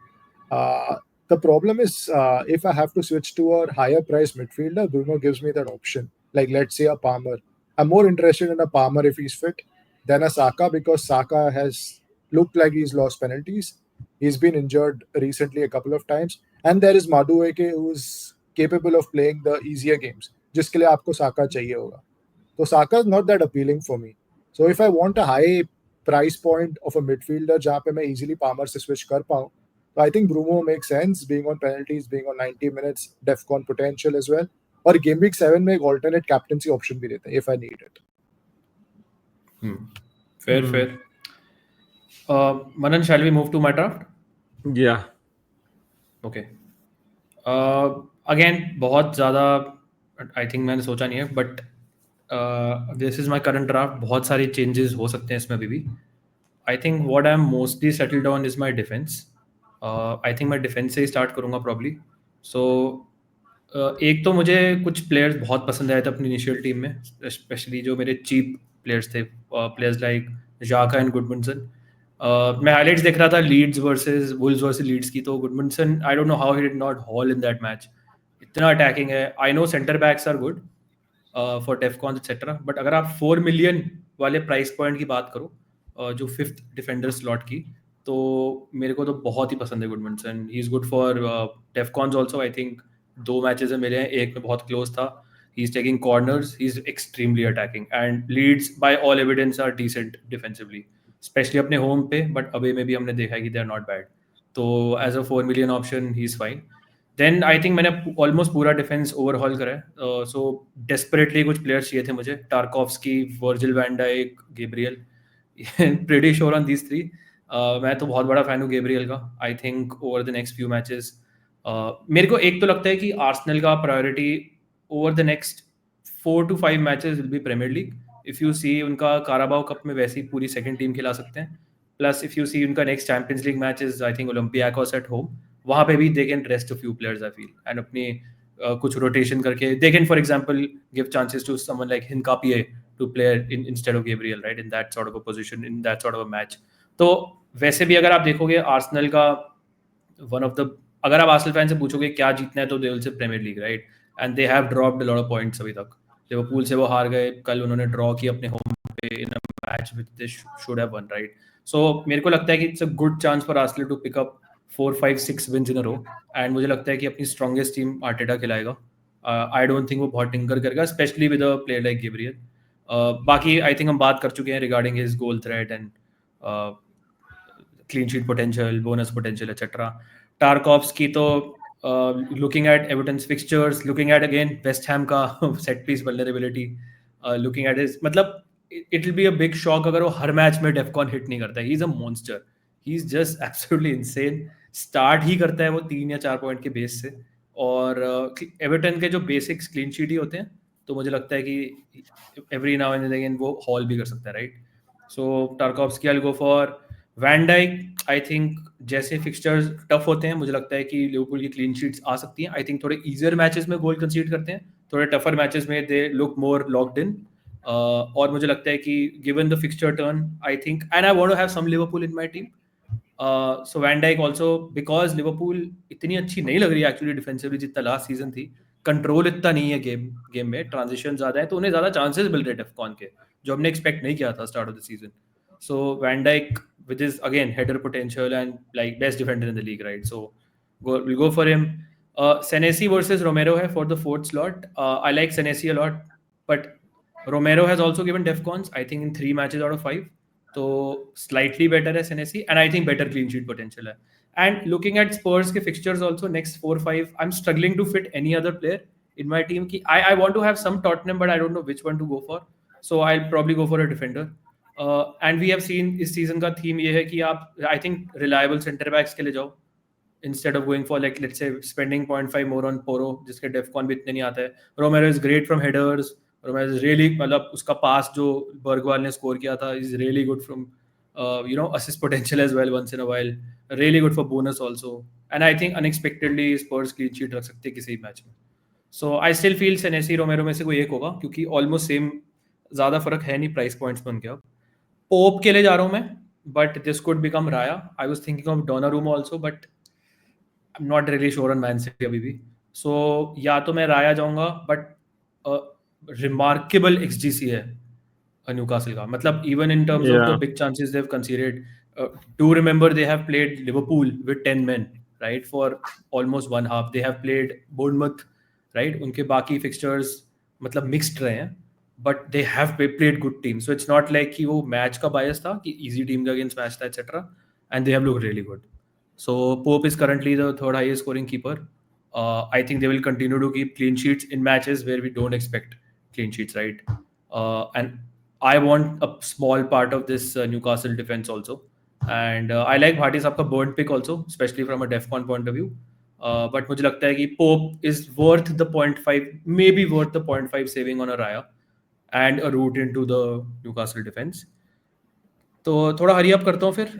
The problem is if I have to switch to a higher price midfielder, Bruno gives me that option. Like let's say a Palmer. I'm more interested in a Palmer if he's fit than a Saka, because Saka has looked like he's lost penalties. He's been injured recently a couple of times. And there is Madueke, who's capable of playing the easier games, जिसके लिए आपको Saka चाहिए होगा. So Saka is not that appealing for me. So if I want a high price point of a midfielder जहाँ पे मैं easily Palmer से switch कर पाऊँ, so I think Bruno makes sense, being on penalties, being on 90 minutes, DEFCON potential as well. और game week 7 में एक alternate captaincy option भी देते हैं if I need it. Fair. Manan, shall we move to my draft? Yeah. Okay. Again, बहुत ज़्यादा I think मैंने सोचा नहीं है, but this is my current draft. बहुत सारी changes हो सकते हैं इसमें भी. I think what I'm mostly settled on is my defense. I think मैं defense से ही start करूँगा probably. So एक तो मुझे कुछ players बहुत पसंद आए थे अपनी initial team में, especially जो मेरे cheap players थे, players like Xhaka and Goodmanson. मैं हाइलाइट्स देख रहा था Leeds versus Wolves versus Leeds की, तो Gudmundsson I don't know how he did not haul in that match. इतना अटैकिंग है. I know centre backs are good for defcon etcetera, but अगर आप 4 मिलियन वाले प्राइस पॉइंट की बात करो, जो 5th डिफेंडर स्लॉट की, तो मेरे को तो बहुत ही पसंद है Gudmundsson. He is good for defcons also. I think 2 matches में मिले हैं, एक में बहुत क्लोज था. He is taking corners, he is extremely attacking, and Leeds by all evidence are decent defensively, specially अपने होम पे, बट अवे में भी हमने देखा है कि दे आर नॉट बैड. तो as a 4 million option he is fine. Then I think मैंने ऑलमोस्ट पूरा डिफेंस ओवरहॉल करा है. सो डेस्परेटली कुछ प्लेयर्स चाहिए थे मुझे. Tarkowski, Virgil van Dijk, Gabriel. Pretty sure on these 3. मैं तो बहुत बड़ा फैन हूँ गैब्रियल का. I think over the next few matches मेरे को एक तो लगता है कि आर्सेनल का priority over the next 4 to 5 matches will be premier league. If you see उनका काराबाओ कप में वैसे ही पूरी सेकंड टीम खिला सकते हैं. प्लस इफ यू सी उनका next champions league match is I think Olympiacos at home. वहाँ पे भी they can rest a few players I feel, and अपनी कुछ रोटेशन करके they can for example give chances to someone like Hincapie to play instead of Gabriel, right, in that sort of a position, in that sort of a match. तो वैसे भी अगर आप देखोगे Arsenal का वन ऑफ द, अगर आप Arsenal fan से पूछोगे क्या जीतना है, तो they will say Premier League, right. And they have dropped a lot of points अभी तक. लिवरपूल से वो हार गए, कल उन्होंने ड्रॉ किया अपने होम पे in a match which they should have won, right. So मेरे को लगता है कि it's a good chance for Arsenal to pick up 4, 5, 6 wins in a row. And मुझे लगता है कि अपनी स्ट्रॉन्गेस्ट टीम आर्टेटा खिलाएगा. आई डोंट थिंक वो बहुत टिंकर करेगा, specially with a player like Gabriel. बाकी आई थिंक हम बात कर चुके हैं regarding his goal threat and clean sheet potential, bonus potential, etc. Tarkovsky तो looking at Everton's fixtures, looking at again West Ham का set piece vulnerability, looking at his, मतलब it will be a big shock अगर वो हर match में डेफकॉन hit नहीं करता है. He is a monster. He is just absolutely insane. Start ही करता है वो 3 या 4 पॉइंट के बेस से, और एवर्टन के जो बेसिक्स क्लीन शीट ही होते हैं, तो मुझे लगता है कि एवरी नाउ एंड अगेन वो हॉल भी कर सकता है, right. So Tarkowski I will go for. Van Dijk I think जैसे फिक्सचर्स टफ होते हैं, मुझे लगता है कि लिवरपूल की क्लीन शीट्स आ सकती हैं. आई थिंक थोड़े ईजियर मैचेस में गोल कंसीड करते हैं, थोड़े टफर मैचेस में they look more locked in. और मुझे लगता है कि given the fixture turn, I think, and I want to have some Liverpool in my team. So Van Dijk also, because Liverpool इतनी अच्छी नहीं लग रही है एक्चुअली डिफेंसिवली जितना लास्ट सीजन थी. कंट्रोल इतना नहीं है गेम में, ट्रांजिशन ज्यादा है, तो उन्हें ज्यादा चांसेस मिल रहे हैं डेफकॉन के, जो हमने एक्सपेक्ट नहीं किया था start of the season. So Van Dijk with his again header potential and like best defender in the league, right? So we'll go for him. Senesi versus Romero hai for the 4th slot. I like Senesi a lot, but Romero has also given defcons I think in 3 matches out of 5. So slightly better है Senesi, and I think better clean sheet potential है. And looking at Spurs के fixtures also next 4-5, I'm struggling to fit any other player in my team. Ki I want to have some Tottenham, but I don't know which one to go for. So I'll probably go for a defender. And we have seen इस season का theme ये है कि आप I think reliable centre backs के लिए जाओ instead of going for like let's say spending 0.5 more on Porro, जिसके डेफकॉन भी इतने नहीं आता है. Romero is great from headers. Romero is really, मतलब उसका पास जो बर्गवाल ने स्कोर किया था is really good from you know assist potential as well once in a while. Really good for bonus also. And I think unexpectedly Spurs clean sheet रख सकते हैं किसी मैच में. सो आई स्टिल फील सेनेसी रोमेरो में से कोई एक होगा, क्योंकि ऑलमोस्ट सेम, ज़्यादा फर्क है नहीं प्राइस पॉइंट्स में उनके. अब पोप के लिए जा रहा हूँ मैं, but this could become Raya. I was thinking of Donnarumma also, but I am not really sure on Man City अभी भी. सो या तो मैं राया जाऊंगा, बट रिमार्केबल एक्सजीसी है न्यूकासल का. मतलब even in terms of the big chances they have considered, do remember they have played Liverpool with 10 men, right, for almost one half. They have played Bournemouth, right. उनके बाकी fixtures मतलब mixed रहे हैं, but they have played good teams. So it's not like कि वो match का bias था कि easy team के against match था etc. And they have looked really good. So Pope is currently the 3rd highest scoring keeper. I think they will continue to keep clean sheets in matches where we don't expect clean sheets, right? And I want a small part of this Newcastle defense also. And I like Bhati साहब का burn pick also, especially from a defcon point of view. But मुझे लगता है कि Pope is worth the 0.5, maybe worth the 0.5 saving on a Raya and a route into the Newcastle defense. तो थोड़ा hurry up करता हूँ फिर.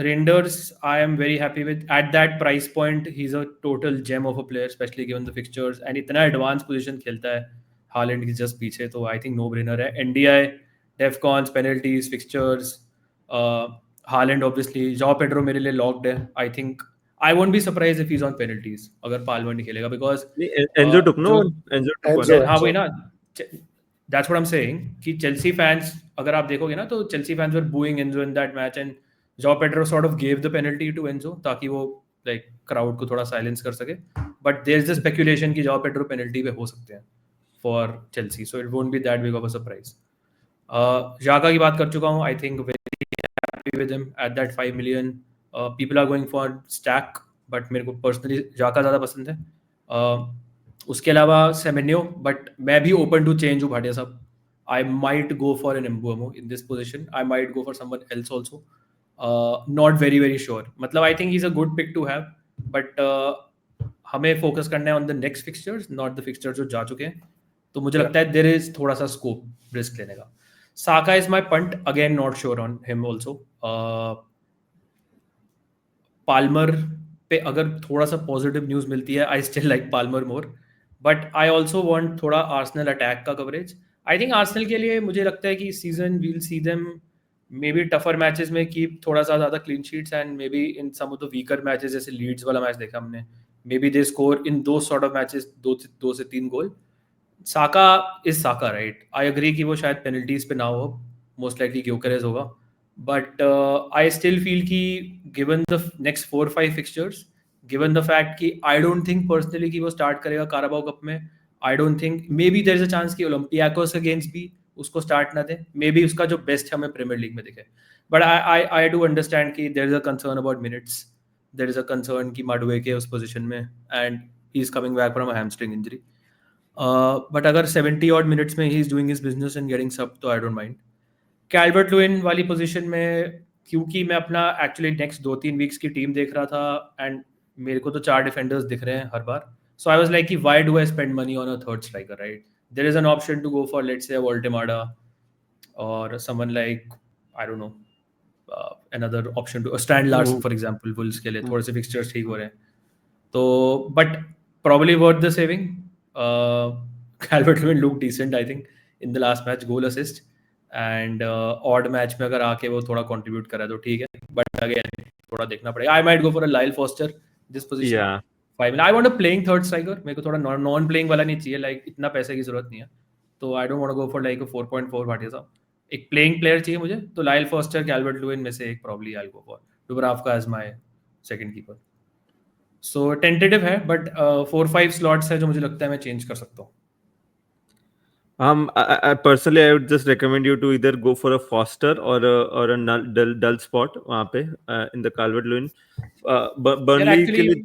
Reijnders I am very happy with at that price point. He is a total gem of a player, especially given the fixtures, and इतना advance position खेलता है Haaland की just पीछे. तो आई थिंक नो ब्रेनर है. NDI, defcons, penalties, fixtures, Haaland obviously, Joao Pedro मेरे लिए locked है. I think I won't be surprised if he's on penalties अगर Palmer नहीं खेलेगा because Enzo took जो one. Enzo, हाँ वही Enzo. ना, that's what I'm saying कि Chelsea fans अगर आप देखोगे ना तो Chelsea fans were booing Enzo in that match and Joao Pedro sort of gave the penalty to Enzo ताकि वो like crowd को थोड़ा silence कर सके, but there's the speculation कि Joao Pedro penalty पे हो सकते हैं for Chelsea, so it won't be that big of a surprise. Xhaka की बात कर चुका हूँ. I think very happy with him at that 5 million. People are going for stack, but मेरे को personally Xhaka ज़्यादा पसंद है. उसके अलावा Semenyo, but मैं भी open to change हूँ भाटिया साहब. I might go for an Mbeumo in this position. I might go for someone else also. Not very sure. मतलब I think he's a good pick to have, but हमें focus करना है on the next fixtures, not the fixtures जो जा चुके हैं. तो मुझे लगता है there is थोड़ा सा scope risk लेने का. Saka is my punt. Again, not sure on him also. Palmer पे अगर थोड़ा सा पॉजिटिव न्यूज़ मिलती है, I still like Palmer more, but I also want थोड़ा आर्सेनल अटैक का कवरेज. आई थिंक आर्सेनल के लिए मुझे लगता है कि season will see them maybe tougher matches में कीप थोड़ा सा ज़्यादा clean sheets and maybe in some of the weaker matches जैसे लीड्स वाला मैच देखा हमने, may be they score in दो सॉर्ट ऑफ मैचेस 2 से 3 गोल. Saka is Saka, right. I agree कि वो शायद पेनल्टीज पे ना हो, मोस्ट लाइकली ग्योकेरेज होगा, बट आई स्टिल फील कि given the next 4-5 fixtures, given the fact कि आई डोंट थिंक पर्सनली कि वो स्टार्ट करेगा काराबाओ कप में. I don't think, maybe there is a chance कि ओलंपियाकोस अगेंस्ट भी उसको स्टार्ट ना दे, मे बी उसका जो बेस्ट हमें प्रीमियर लीग में दिखे. बट आई डू अंडरस्टैंड कि there is a concern about minutes, there is a concern कि माडुएके उस पोजीशन में and he is coming back from a hamstring injury. But अगर 70 ऑड मिनट्स में he is doing his business and getting sub, तो I don't mind. Calvert Lewin वाली position में, क्योंकि मैं अपना एक्चुअली नेक्स्ट 2-3 वीक्स की टीम देख रहा था एंड मेरे को तो 4 डिफेंडर्स दिख रहे हैं हर बार, सो आई वाज लाइक कि why do I spend money on a third striker, right. There is an option to go for let's say Woltemade और someone like I don't know, another option to Stan Larson for example, Wolves के लिए थोड़े से fixtures ठीक हो रहे हैं तो, but probably worth the saving. Calvert-Lewin looked decent I think in the last match, goal assist and odd match में अगर आके वो थोड़ा contribute करा तो ठीक है, but again थोड़ा देखना पड़ेगा. I might go for a Lyle Foster this position. Yeah. 5 I want a playing third striker. मेरे को थोड़ा non playing वाला नहीं चाहिए, like इतना पैसे की जरूरत नहीं है, तो I don't want to go for like a 4.4 Bhatia साहब. एक प्लेइंग प्लेयर चाहिए मुझे, तो लाइल फॉस्टर, कैल्वर्ट लुइन में से एक probably I go for. Dubravka as my second keeper. So tentative है, बट 4-5 स्लॉट्स है जो मुझे लगता है मैं चेंज कर सकता हूँ. I personally I would just recommend you to either go for a Foster or a dull spot वहाँ पे in the Calvert-Lewin. Burnley के लिए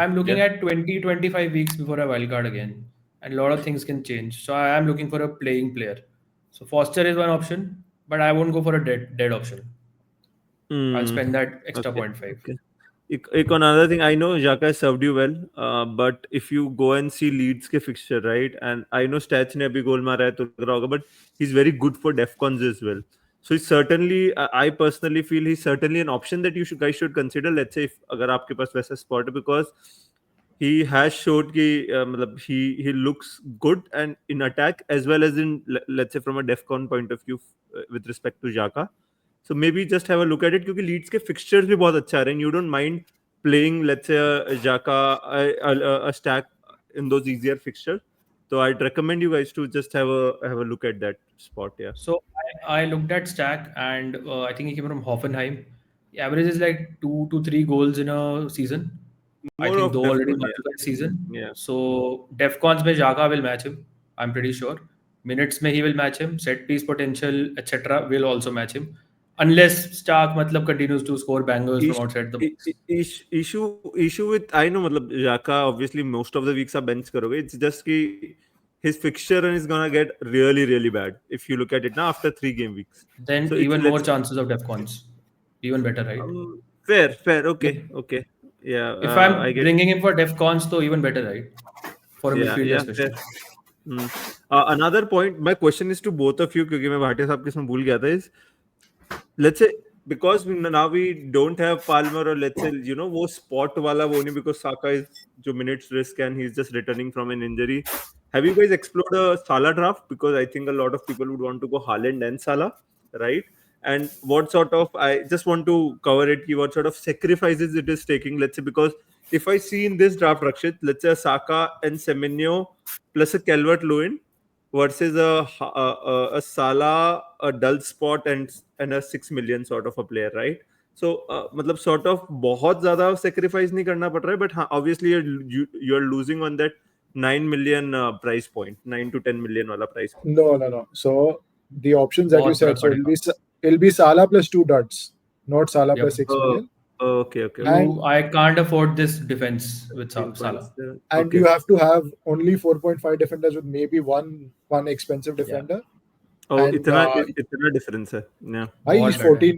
I'm looking at 20-25 weeks before I wildcard again, and a lot of things can change. So I am looking for a playing player. So Foster is one option, but I won't go for a dead option. I'll spend that extra 0.5. Okay. एक another thing, I know Xhaka has served you well, but if you go and see Leeds के fixture, right, and I know Stats ने अभी गोल मारा है तो लग रहा होगा, but he's very good for Defcons as well. So he's certainly, I personally feel he's certainly an option that you guys should consider. Let's say if अगर आपके पास वैसा spot है, because he has showed कि मतलब he looks good and in attack as well as in, let's say from a Defcon point of view with respect to Xhaka. So maybe just have a look at it क्योंकि Leeds के fixtures भी बहुत अच्छा आ रहे हैं. You don't mind playing, let's say, a Xhaka, a stack in those easier fixtures. So I'd recommend you guys to just have a look at that spot. Yeah. So I looked at Stack and I think he came from Hoffenheim. He averages like 2 to 3 goals in a season. I More think of though already Defcon, got to that season. Yeah. So Defcons में Xhaka will match him. I'm pretty sure. Minutes में he will match him. Set piece potential, etc. will also match him. Unless Stark मतलब continues to score bangers from outside the box. Issue with, I know मतलब Xhaka obviously most of the weeks are bench करोगे. It's just कि his fixture run is gonna get really bad if you look at it now after 3 game weeks. Then So even more chances of Defcons. Even better, right? Fair. Okay. Yeah. If I'm I get bringing him for Defcons, तो even better, right? For a midfielder especially. Fair. Another point, my question is to both of you क्योंकि मैं भाटिया साहब के इसमें भूल गया था, is let's say because now we don't have Palmer, or let's say वो spot वाला वो नहीं, because Saka is जो minutes risk and he's just returning from an injury. Have you guys explored a Salah draft? Because I think a lot of people would want to go Haaland and Salah, right? and what sort of, I just want to cover it, what sort of sacrifices it is taking, let's say, because if I see in this draft, Rakshit, let's say a Saka and Semenyo plus a Calvert-Lewin versus a Salah, a dull spot, and a 6 million sort of a player, right? So मतलब sort of बहुत ज़्यादा sacrifice नहीं करना पड़ रहा है, but हाँ, obviously you're losing on that 9 million price point, 9 to 10 million वाला price point. No. So the options that you बहुत said, फर्क so पड़ेगा. it'll be Salah plus 2 duds, not Salah Yep. plus 6 million. Okay. I can't afford this defense with Salah. And Okay. you have to have only 4.5 defenders with maybe one expensive defender. Oh, And, इतना difference है. Yeah. He's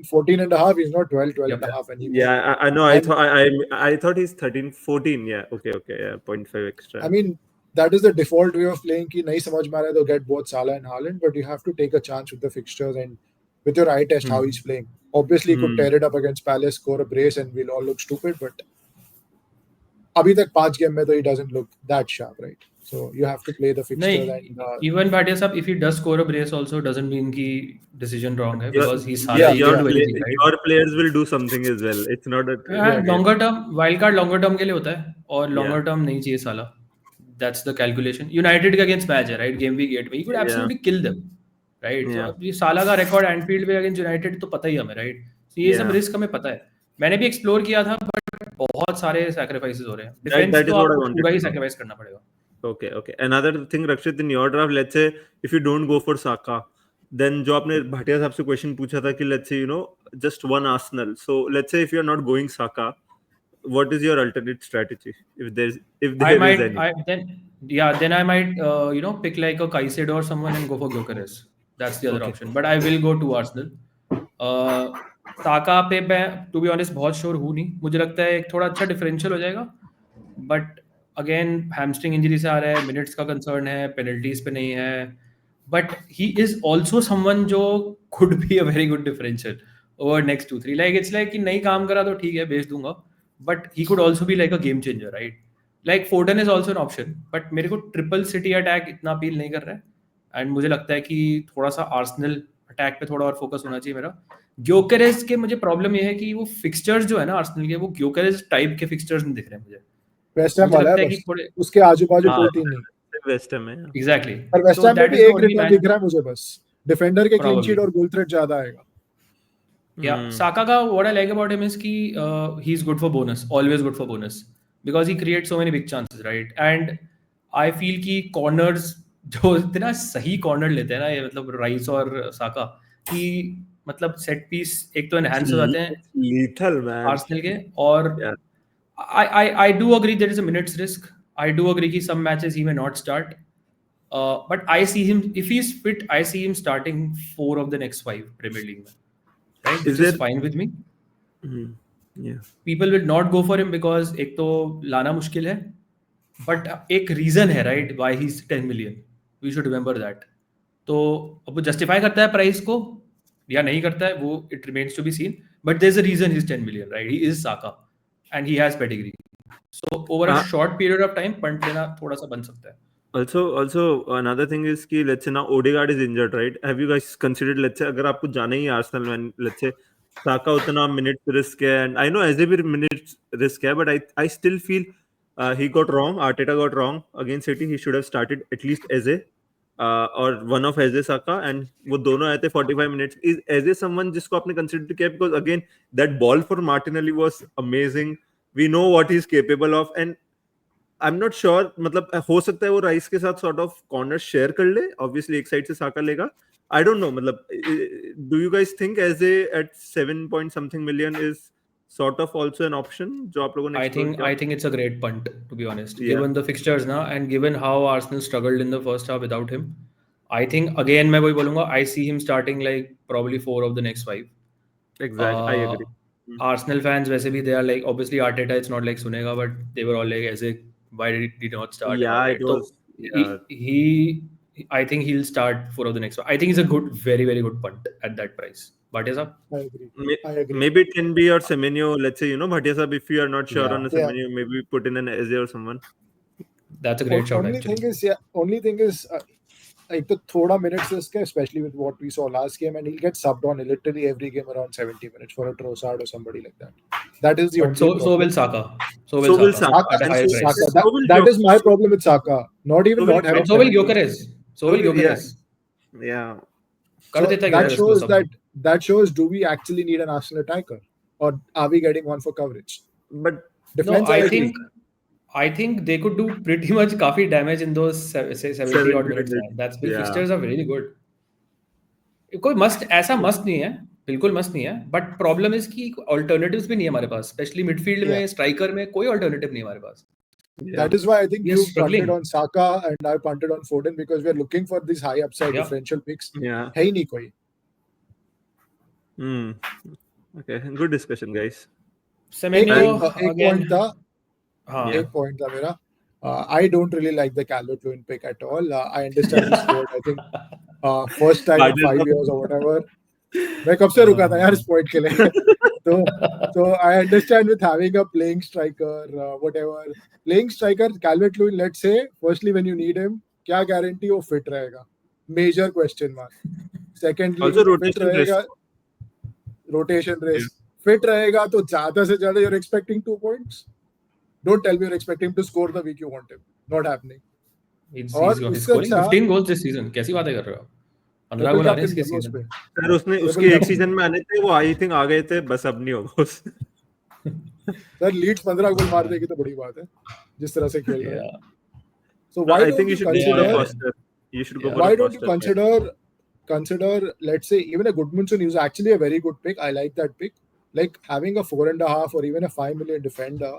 14 and a half. He's not 12 Yep. and a half anymore. Yeah, I know. I thought he's 13, 14. Yeah. Okay. Yeah. 0.5 extra. I mean, that is the default way of playing. Ki nahi samajh mein aa raha hai to get both Salah and Haaland, but you have to take a chance with the fixtures and with your eye test how he's playing. Obviously, he could tear it up against Palace, score a brace, and we'll all look stupid. But abhi tak 5 game mein, he doesn't look that sharp, right? So you have to play the fixtures. नहीं, And even Bhatia साहब, if he does score a brace also doesn't mean कि decision wrong है, Your- because he's Salah, he can do anything, right? your players will do something as well. It's not a longer term wild card longer term के लिए होता है, और Yeah. Longer term नहीं चाहिए साला. That's the calculation. United के against match है, right? गेम वीक 8 में, he could absolutely kill them, right? Yeah. So अब ये साला का रिकॉर्ड एनफील्ड पे अगेंस्ट यूनाइटेड तो पता ही हमें, right? So ये सब Yeah. रिस्क हमें पता है. मैंने भी एक्सप्लोर किया था, बट बहुत सारे सैक्रिफाइसेस हो रहे हैं. that डिफेंस is तो what I आपको wanted पूरा to ही know. सैक्रिफाइस करना पड़ेगा. Okay. Another thing, Rakshit, in your draft, let's say if you don't go for Saka, then जो आपने भाटिया साहब से क्वेश्चन पूछा था कि let's say just one Arsenal. So let's say if you're not going Saka, what is your alternate strategy? If there is any. Then I might pick like a Caicedo or someone and go for Gyökeres. That's the other Okay. option. But I will go to Arsenal. साका पे मैं to be honest बहुत sure हूँ नहीं. मुझे लगता है एक थोड़ा अच्छा डिफरेंशियल हो जाएगा, बट अगेन हैमस्ट्रिंग इंजरी से आ रहा है, मिनट्स का कंसर्न है, पेनल्टीज पे नहीं है, but he is also someone जो could be a very good differential over next 2-3. Like it's like कि नहीं काम करा तो ठीक है, भेज दूंगा, but he could also be like a game changer, right? Like Foden is also an option, but मेरे को ट्रिपल सिटी अटैक इतना अपील नहीं कर रहा है. एंड मुझे लगता है कि थोड़ा सा आर्सेनल अटैक पे थोड़ा और फोकस होना चाहिए मेरा. ग्योकेरेस के मुझे प्रॉब्लम ये है कि वो फिक्सचर्स जो है ना आर्सेनल के, वो ग्योकेरेस टाइप के फिक्सचर्स नहीं दिख रहे मुझे. वेस्ट हैम मुझे वाला लगता है है कि बस, थोड़े उसके आजू बाजू हाँ. कोई टीम नहीं. West Ham है. एग्जैक्टली. पर वेस्ट हैम में भी एक रिटर्न दिख रहा है मुझे, बस डिफेंडर के क्लीन शीट और गोल थ्रेट ज्यादा आएगा. Yeah, Saka का what I like about him is कि he's good for bonus, always good for bonus, because he creates so many big chances, right? And I feel कि corners जो इतना सही corner लेते हैं ना ये, मतलब राइस और साका, कि मतलब सेट पीस एक तो एनहांस हो जाते हैं Lethal, man. आर्सेनल के. और Yeah. I do agree there is a minutes risk. I do agree कि some matches he may not start. But I see him, if he's fit, I see him starting 4 of the next 5 Premier League में, right? Which is fine with me. Yeah. People will not go for him because एक तो लाना मुश्किल है, but एक reason है, right? Why he's 10 million. We should remember that. तो अब वो justify करता है प्राइस को या नहीं करता है, वो it remains to be seen. But there's a reason he's 10 million, right? He is Saka and he has pedigree. So over a short period of time, punt लेना थोड़ा सा बन सकता है. Also another thing is कि let's say now Odegaard is injured, right? Have you guys considered, let's say अगर आपको जाना ही Arsenal में, let's say Saka उतना minutes risk है, and I know Eze भी minutes risk है, but I still feel he got wrong. Arteta got wrong against City. He should have started at least Eze or one of Eze Saka, and वो दोनों आए थे 45 minutes. Is Eze someone जिसको आपने consider किया? Because again that ball for Martinelli was amazing. We know what he's capable of, and I'm not sure, मतलब हो सकता है वो राइस के साथ sort of corner share कर ले, obviously एक साइड से साका लेगा. I don't know, मतलब do you guys think Eze at 7 point something million is sort of also an option जो आप लोगों ने I think it's a great punt, to be honest. Yeah. Given the fixtures now and given how Arsenal struggled in the first half without him, I think again मैं वही बोलूँगा, I see him starting like probably 4 of the next 5. Exactly, I agree. Arsenal fans वैसे भी they are like, obviously Arteta it's not like सुनेगा, but they were all like, Eze, why did he not start? Yeah, it was. I think he'll start 4 of the next 5. I think he's a good, very very good punt at that price. Bhatia sahab? I agree. Maybe it can be or Semenyo, let's say, Bhatia sahab, if you are not sure Yeah. on a Semenyo, maybe put in an Eze or someone. That's a great shout Only actually. thing is एक तो थोड़ा minutes इसके, especially with what we saw last game, and he'll get subbed on literally every game around 70 minutes for a Trossard or somebody like that. That is the But only so problem. will Saka. So So will will Saka Saka. at a And higher so- price. Saka, so will that is my Gyökeres. problem with Saka. Not even So will not having And so will 70. Gyökeres. So will Gyökeres. Yeah. कर So देता that Gyökeres shows close up. that shows, do we actually need an Arsenal attacker, or are we getting one for coverage? But No, Defense, I think they could do pretty much काफी damage in those say 70 odd 70 minutes. minutes. That's the Yeah. fixtures are really good. कोई ऐसा मस्त नहीं है, बिल्कुल मस्त नहीं है, बट प्रॉब्लम इज कि अल्टरनेटिव्स भी नहीं है हमारे पास, स्पेशली मिडफील्ड में, स्ट्राइकर में कोई अल्टरनेटिव नहीं है हमारे पास. that is why I think We are you struggling. punted on Saka and I punted on Foden because we are looking for these high upside Yeah. differential picks. Yeah. है ही नहीं कोई. Okay. Good discussion, guys. Semenyo एक again. point था. हाँ. एक point था मेरा. I don't really like the Calvert-Lewin pick at all. I understand he scored, I think, first time in 5 years or whatever. मैं कब से रुका था यार इस point के लिए. So I understand with having a playing striker, whatever. Playing striker, Calvert-Lewin, let's say, firstly when you need him, क्या guarantee वो fit रहेगा? Major question mark. Secondly, Also fit rotation रहेगा. risk. Rotation risk. Fit रहेगा तो ज़्यादा से ज़्यादा you're expecting 2 points. Don't tell me you're expecting him to score the week you want him. Not happening. He's और scoring उससे अच्छा 15 goals this season. कैसी बातें कर रहे हो? 15 triple गोल आ रहे हैं captain इसके कर लो उस सीजन. पे. सर उसने Triple उसके एक captain. सीजन में आने थे, वो आई थिंक आ गए थे, बस अब नहीं होगा. सर लीड्स 15 गोल मार देगी तो बड़ी बात है जिस तरह से खेल रहे हैं. Yeah. So why I don't think you you should go for a consider? Foster. You should go Yeah. for Why a don't you Foster. consider, let's say, even a Goodmanson is actually a very good pick. I like that pick. Like having a 4.5 or even a 5 million defender,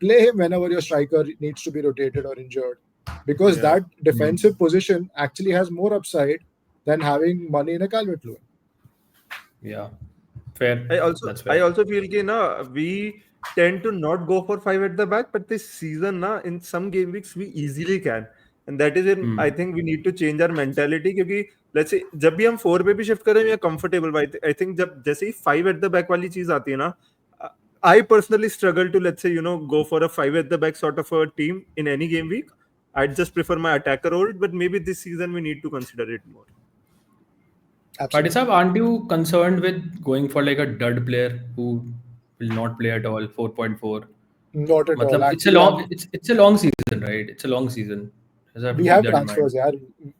play him whenever your striker needs to be rotated or injured, because Yeah. that defensive position actually has more upside than having money in a Calvert-Lewin. Yeah. Fair. That's fair. I also feel कि ना we tend to not go for 5 at the back, but this season ना in some game weeks we easily can, and that is in I think we need to change our mentality, क्योंकि let's say जब भी हम 4 पे भी shift करें we are comfortable, but I think जब जैसे ही 5 at the back वाली चीज आती है ना, I personally struggle to, let's say, go for a 5 at the back sort of a team in any game week. I'd just prefer my attacker hold, but maybe this season we need to consider it more. Absolutely. Padisab, aren't you concerned with going for like a dud player who will not play at all? 4.4. Not at all. Matlab, Actually, it's a long season, right? It's a long season. we have transfers, yeah.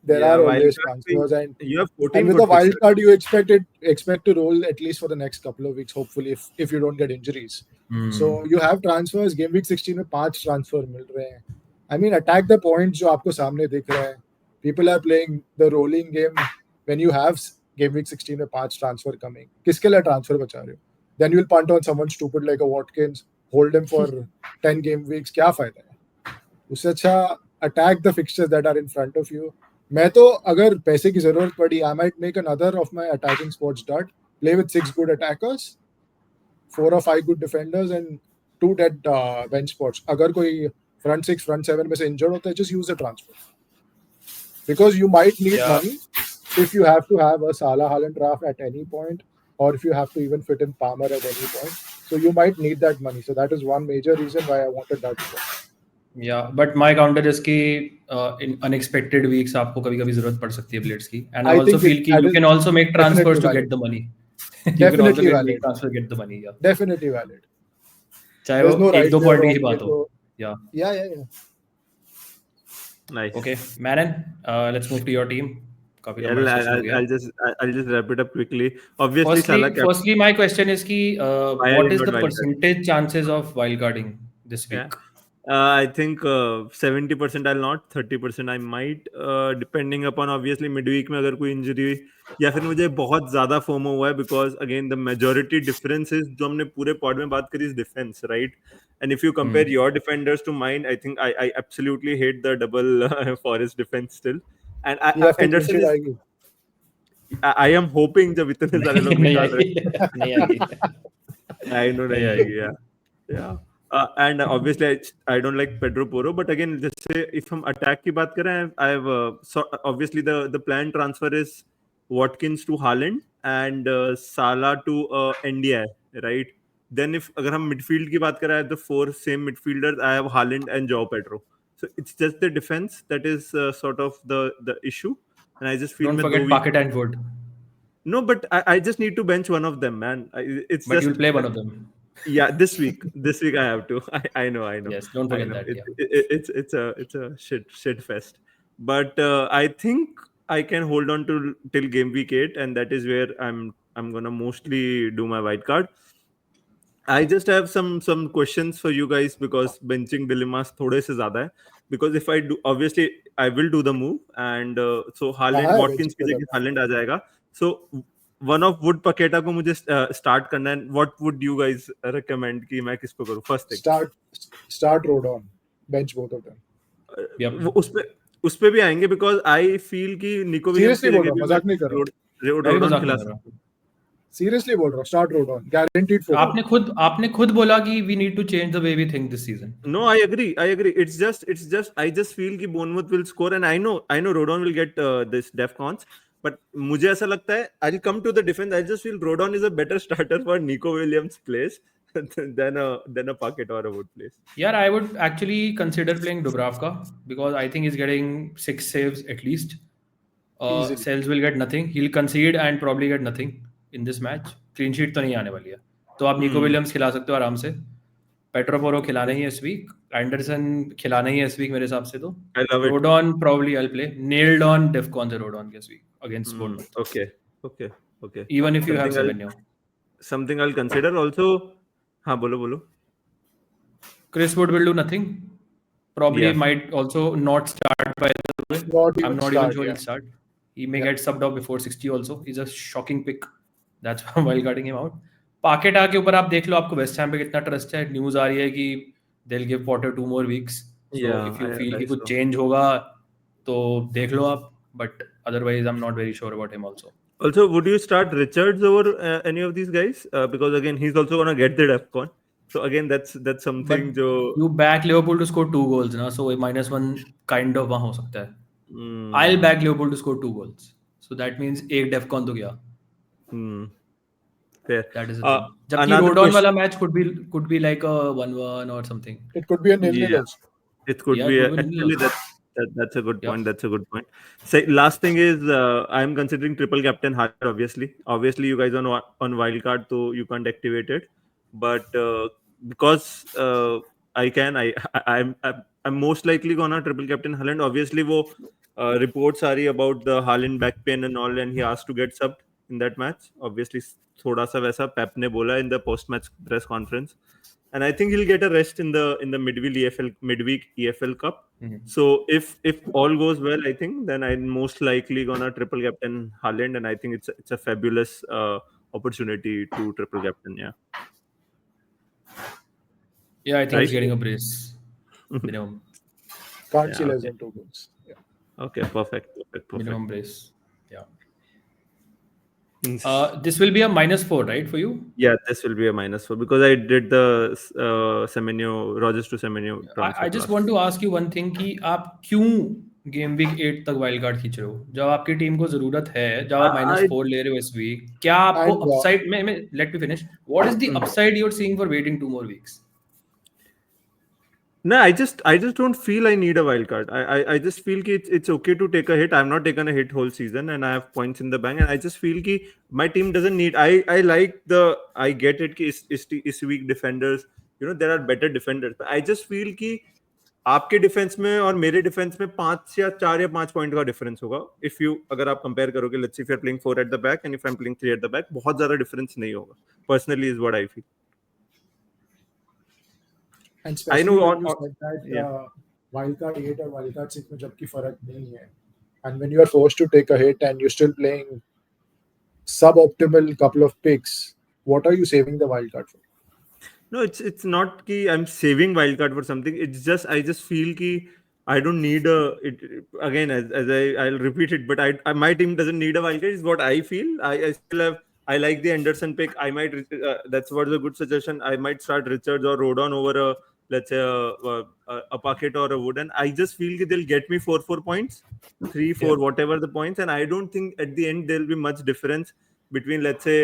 There Yeah, are always wildcard transfers, and you have 14 with good the wild fixtures. card, you expect to roll at least for the next couple of weeks, hopefully, if you don't get injuries. So you have transfers. Game week 16 में 5 transfer मिल रहे हैं. I mean, attack the points जो आपको सामने दिख रहा है. People are playing the rolling game when you have game week 16 में 5 transfer coming. किसके लिए transfer बचा रहे हो? Then you will punt on someone stupid like a Watkins, hold him for 10 game weeks. क्या फायदा है? उससे अच्छा attack the fixtures that are in front of you. मैं तो अगर पैसे की जरूरत पड़ी, I might make another of my attacking spots dud. Play with 6 good attackers, 4 or 5 good defenders, and 2 dead bench spots. अगर कोई front 6, front 7 में से injured होता है, just use the transfer. Because you might need money if you have to have a Salah Haaland draft at any point, or if you have to even fit in Palmer at any point. So you might need that money. So that is one major reason why I wanted that. Yeah, but my counter is कि in unexpected weeks आपको कभी-कभी जरूरत पड़ सकती है blades की, and I also feel कि you can also make transfers to get the money. You can also make transfer get the money. Yeah. Definitely valid. चाहे वो 1-2 point की ही बात हो. Yeah. Nice. Okay, Manan, let's move to your team. I'll just wrap it up quickly. Obviously, firstly, my question is कि what is the percentage chances of wildcarding this week? Yeah. I think 70% I'll not, 30% I might, depending upon obviously midweek में अगर कोई injury हुई या फिर मुझे बहुत ज़्यादा FOMO हुआ है, because again the majority differences जो हमने पूरे pod में बात करी is defense, right? And if you compare your defenders to mine, I think I absolutely hate the double Forest defense still. And Anderson is, I am hoping जब इतने सारे लोग निकाल रहे हैं, I know नहीं आएगी, yeah. And obviously I don't like Pedro Porro, but again, just say if हम attack की बात करें, I have so obviously the planned transfer is Watkins to Haaland and Salah to India, right? Then if अगर हम midfield की बात करें, the 4 same midfielders, I have Haaland and João Pedro. So it's just the defense that is sort of the issue, and I just feel Don't मैं forget 2 weeks. Paqueta and Wood, No, but I just need to bench one of them, man. It's but just you'll play one of them. yeah. This week I have to. I know. Yes, don't I forget know. that. Yeah. It's a shit fest. But I think I can hold on to till game week 8, and that is where I'm gonna mostly do my wild card. I just have some questions for you guys because benching dilemmas थोड़े से ज़्यादा है. Because if I do, obviously I will do the move, and so Haaland, हाँ, Watkins की जगह Haaland आ जाएगा. So one of Wood Paqueta को मुझे start करना है. What would you guys recommend कि मैं किसको करूँ? First thing. Start Rodon. Bench both of them. Yep. उस पे भी आएंगे because I feel कि निको विलियम्स Seriously बोल रहा हूँ, मजाक नहीं कर रहा हूँ. मैं भी रोडन मजाक खिला नहीं कर रहा. सकता हूँ. Seriously बोल रहा हूँ. Start Rodon. Guaranteed for. आपने खुद बोला कि we need to change the way we think this season. No, I agree. It's just I just feel कि Bournemouth will score, and I know Rodon will get this DEFCONs, but मुझे ऐसा लगता है I'll come to the defense. I just feel Rodon is a better starter for Nico Williams' place than a Paqueta or a Wood place. Yeah, I would actually consider playing Dubravka because I think he's getting 6 saves at least. Easily. Sales will get nothing. He'll concede and probably get nothing in this match. Clean sheet तो नहीं आने वाली है. तो आप Nico Williams खिला सकते हो आराम से. पेट्रो पोरो खिलाना ही है इस वीक. एंडरसन खिलाना ही है इस वीक मेरे हिसाब से तो. I love it. Rodon probably I'll play. Nailed on DEFCON से Rodon this week against Bournemouth. Okay. Even if you have Semenyo. Something I'll consider also. हाँ बोलो. Chris Wood will do nothing. Probably Yeah. might also not start by the way. I'm not even sure he'll start. He may get subbed off before 60 also. He's a shocking pick. That's why while cutting him out. Paqueta के ऊपर आप देख लो आपको West Ham पे कितना trust है. News आ रही है कि they'll give Potter 2 more weeks. So Yeah, if you I feel कि कुछ so. change होगा तो देख लो आप. But otherwise I'm not very sure about him also. Also, would you start Richards over any of these guys? Because again, he's also gonna get the DEFCON. So again, that's something But जो you back Liverpool to score 2 goals ना, so -1 kind of वहाँ हो सकता है. I'll back Liverpool to score 2 goals. So that means एक DEFCON तो गया. Fair. That is the thing. जबकि Another Rodon question- वाला match could be like a 1-1 or something. It could be a 0-0 Yeah. also. It could Yeah, be it could be actually nil. that's a good Yeah. point. That's a good point. Last thing is I'm considering triple captain Haaland. Obviously, you guys on wildcard, so you can't activate it. But because I can, I'm most likely gonna triple captain Haaland. Obviously, wo reports are about the Haaland back pain and all, and he asked to get subbed in that match. Obviously, थोड़ा सा वैसा Pep ने बोला in the post match press conference. And I think he'll get a rest in the midweek EFL Cup. Mhm. So if all goes well, I think then I'm most likely gonna triple captain Haaland, and I think it's a fabulous opportunity to triple captain. Yeah, Yeah, I think he's Right? getting a brace. Minimum. Can't see Yeah, less okay. than 2 goals. Yeah. Okay, perfect. Minimum brace. Yeah. Means- This will be a -4, right, for you? Yeah, this will be a -4 because I did the Semenyo Rogers to Semenyo transfer. I just want to ask you one thing कि आप क्यों game week 8 तक wild card खींच रहे हो जब आपकी team को जरूरत है जब आप -4 ले रहे हो इस वीक क्या आपको And, अपसाइड में let me finish what is the upside you are seeing for waiting 2 more weeks? No, I just don't feel I need a wild card. I just feel कि it's okay to take a hit. I've not taken a hit whole season and I have points in the bank, and I just feel कि my team doesn't need. I like I get it कि इस week defenders, there are better defenders. But I just feel कि आपके defence में और मेरे defence में 4 या 5 पॉइंट का डिफरेंस होगा. अगर आप कंपेयर करोगे, let's see if you are playing 4 at the back and if I am playing 3 at the back, बहुत ज्यादा डिफरेंस नहीं होगा. Personally is what I feel. And especially I know when on- you said that yeah. wildcard 8 और wildcard 6 में जबकि फर्क नहीं है, and when you are forced to take a hit and you're still playing suboptimal couple of picks, what are you saving the wildcard for? No, it's not कि I'm saving wildcard for something. It's just I just feel कि I don't need again as I'll repeat it, but my team doesn't need a wildcard. Is what I feel. I still have. I like the Anderson pick. I might that's what's a good suggestion. I might start Richards or Rodon over let's say a Paqueta or a Wood, and I just feel that they'll get me 4 points, 3-4 whatever the points, and I don't think at the end there'll be much difference between, let's say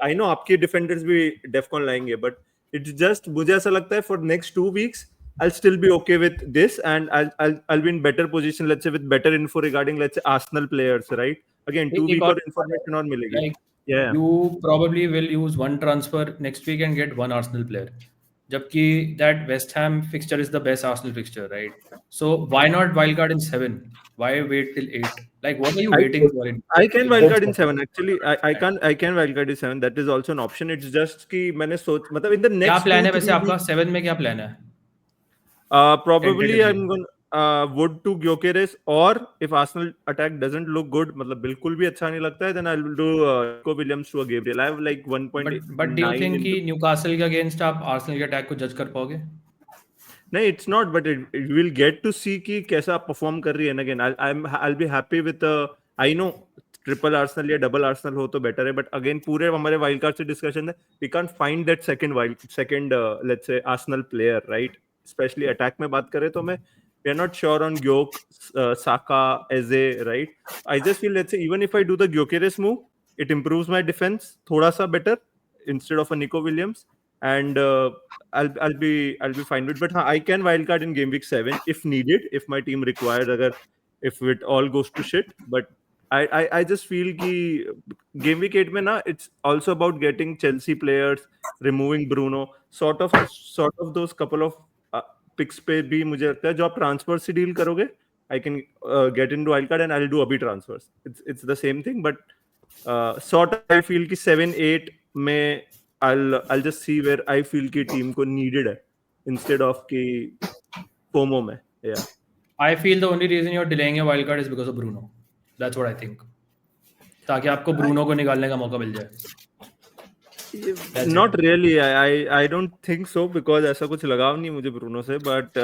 I know आपके defenders भी DEFCON लाएंगे, but it's just मुझे ऐसा लगता है for next 2 weeks I'll still be okay with this, and I'll be in better position, let's say, with better info regarding, let's say, Arsenal players, right? Again, 2 एक week और और information और मिलेगी. like Yeah. you probably will use one transfer next week and get one Arsenal player. Jabki that West Ham fixture is the best Arsenal fixture, right? So why not wildcard in 7? Why wait till 8? Like what are you waiting for? I can wildcard in 7 actually. I can wildcard in 7. That is also an option. It's just कि मैंने सोच मतलब in the क्या next plan है 2-3 वैसे आपका weeks. 7 में क्या प्लान है? Probably Tentatively. I'm going Wood to Gyökeres, or if Arsenal attack doesn't look good, मतलब बिल्कुल भी अच्छा नहीं लगता है, then I'll do Nico Williams to a Gabriel. I have like 1.9 But do you think in कि Newcastle के against आप आर्सेनल के अटैक को जज कर पाओगे? नहीं, it's not, but it will get to see कि कैसा परफॉर्म कर रही है. And again, I'll be happy with I know triple Arsenal या डबल आर्सेनल हो तो बेटर है, बट अगेन पूरे हमारे वाइल्ड कार्ड से डिस्कशन है, we can't find that second let's say Arsenal player, right? Especially attack में बात करें तो मैं we are not sure on Gyok, Saka, Eze, right? I just feel let's say even if I do the Gyokeres move, it improves my defence थोड़ा सा better instead of a Nico Williams, and I'll be fine with it. But I can wildcard in game week 7 if needed, if my team requires, agar if it all goes to shit. But I just feel कि game week 8 में ना, it's also about getting Chelsea players, removing Bruno, sort of those couple of picks पे भी मुझे लगता है जो आप transfer से deal करोगे, I can get into wildcard and I'll do अभी transfers. It's the same thing, but sort of I feel कि 7-8 में I'll just see where I feel कि team को needed है instead of कि FOMO में. Yeah. I feel the only reason you're delaying your wildcard is because of Bruno. That's what I think. ताकि आपको Bruno को निकालने का मौका मिल जाए. Not really. I don't think so, because ऐसा कुछ लगाव नहीं मुझे ब्रूनो से, but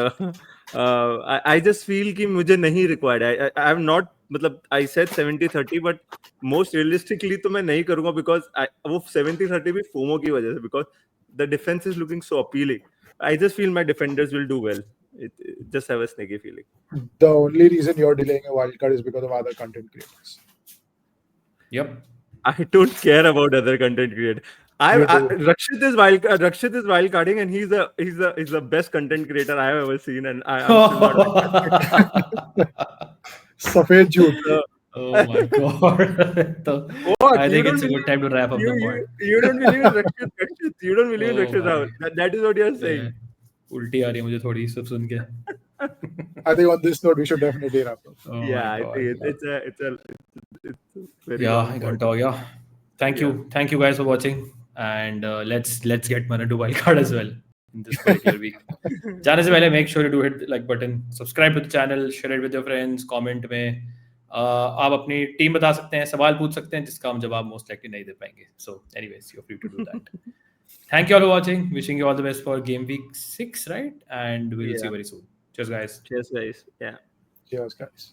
I just feel कि मुझे नहीं required. I have not, मतलब I said 70-30, but most realistically तो मैं नहीं करूँगा, because वो 70-30 भी FOMO की वजह से, because the defense is looking so appealing. I just feel my defenders will do well. Just have a sneaky feeling. The only reason you're delaying a wildcard is because of other content creators. Yep. I don't care about other content creators. Rakshit is wildcarding, and he's the best content creator I have ever seen, and I'm still not. Safed झूठ. Oh my god. So, What? I You think don't it's a good time to wrap up the pod. You don't believe in Rakshit. You don't believe in Oh Rakshit my. Rahul. That is what you're saying. Yeah. उल्टी आ रही है मुझे थोड़ी सब सुन के. I think on this note we should definitely wrap up. Oh Yeah, my I god. think it's a very Yeah, long एक pod. घंटा हो गया. Thank you guys for watching, and let's get Manu to wildcard as well in this particular week. जाने से पहले make sure you do hit the like button, subscribe to the channel, share it with your friends, comment में आप अपनी team बता सकते हैं, सवाल पूछ सकते हैं जिसका हम जवाब most likely नहीं दे पाएंगे. So anyways, you're free to do that. Thank you all for watching. Wishing you all the best for game week 6, right? And we'll see you very soon. Cheers, guys. Cheers, guys. Yeah. Cheers, guys.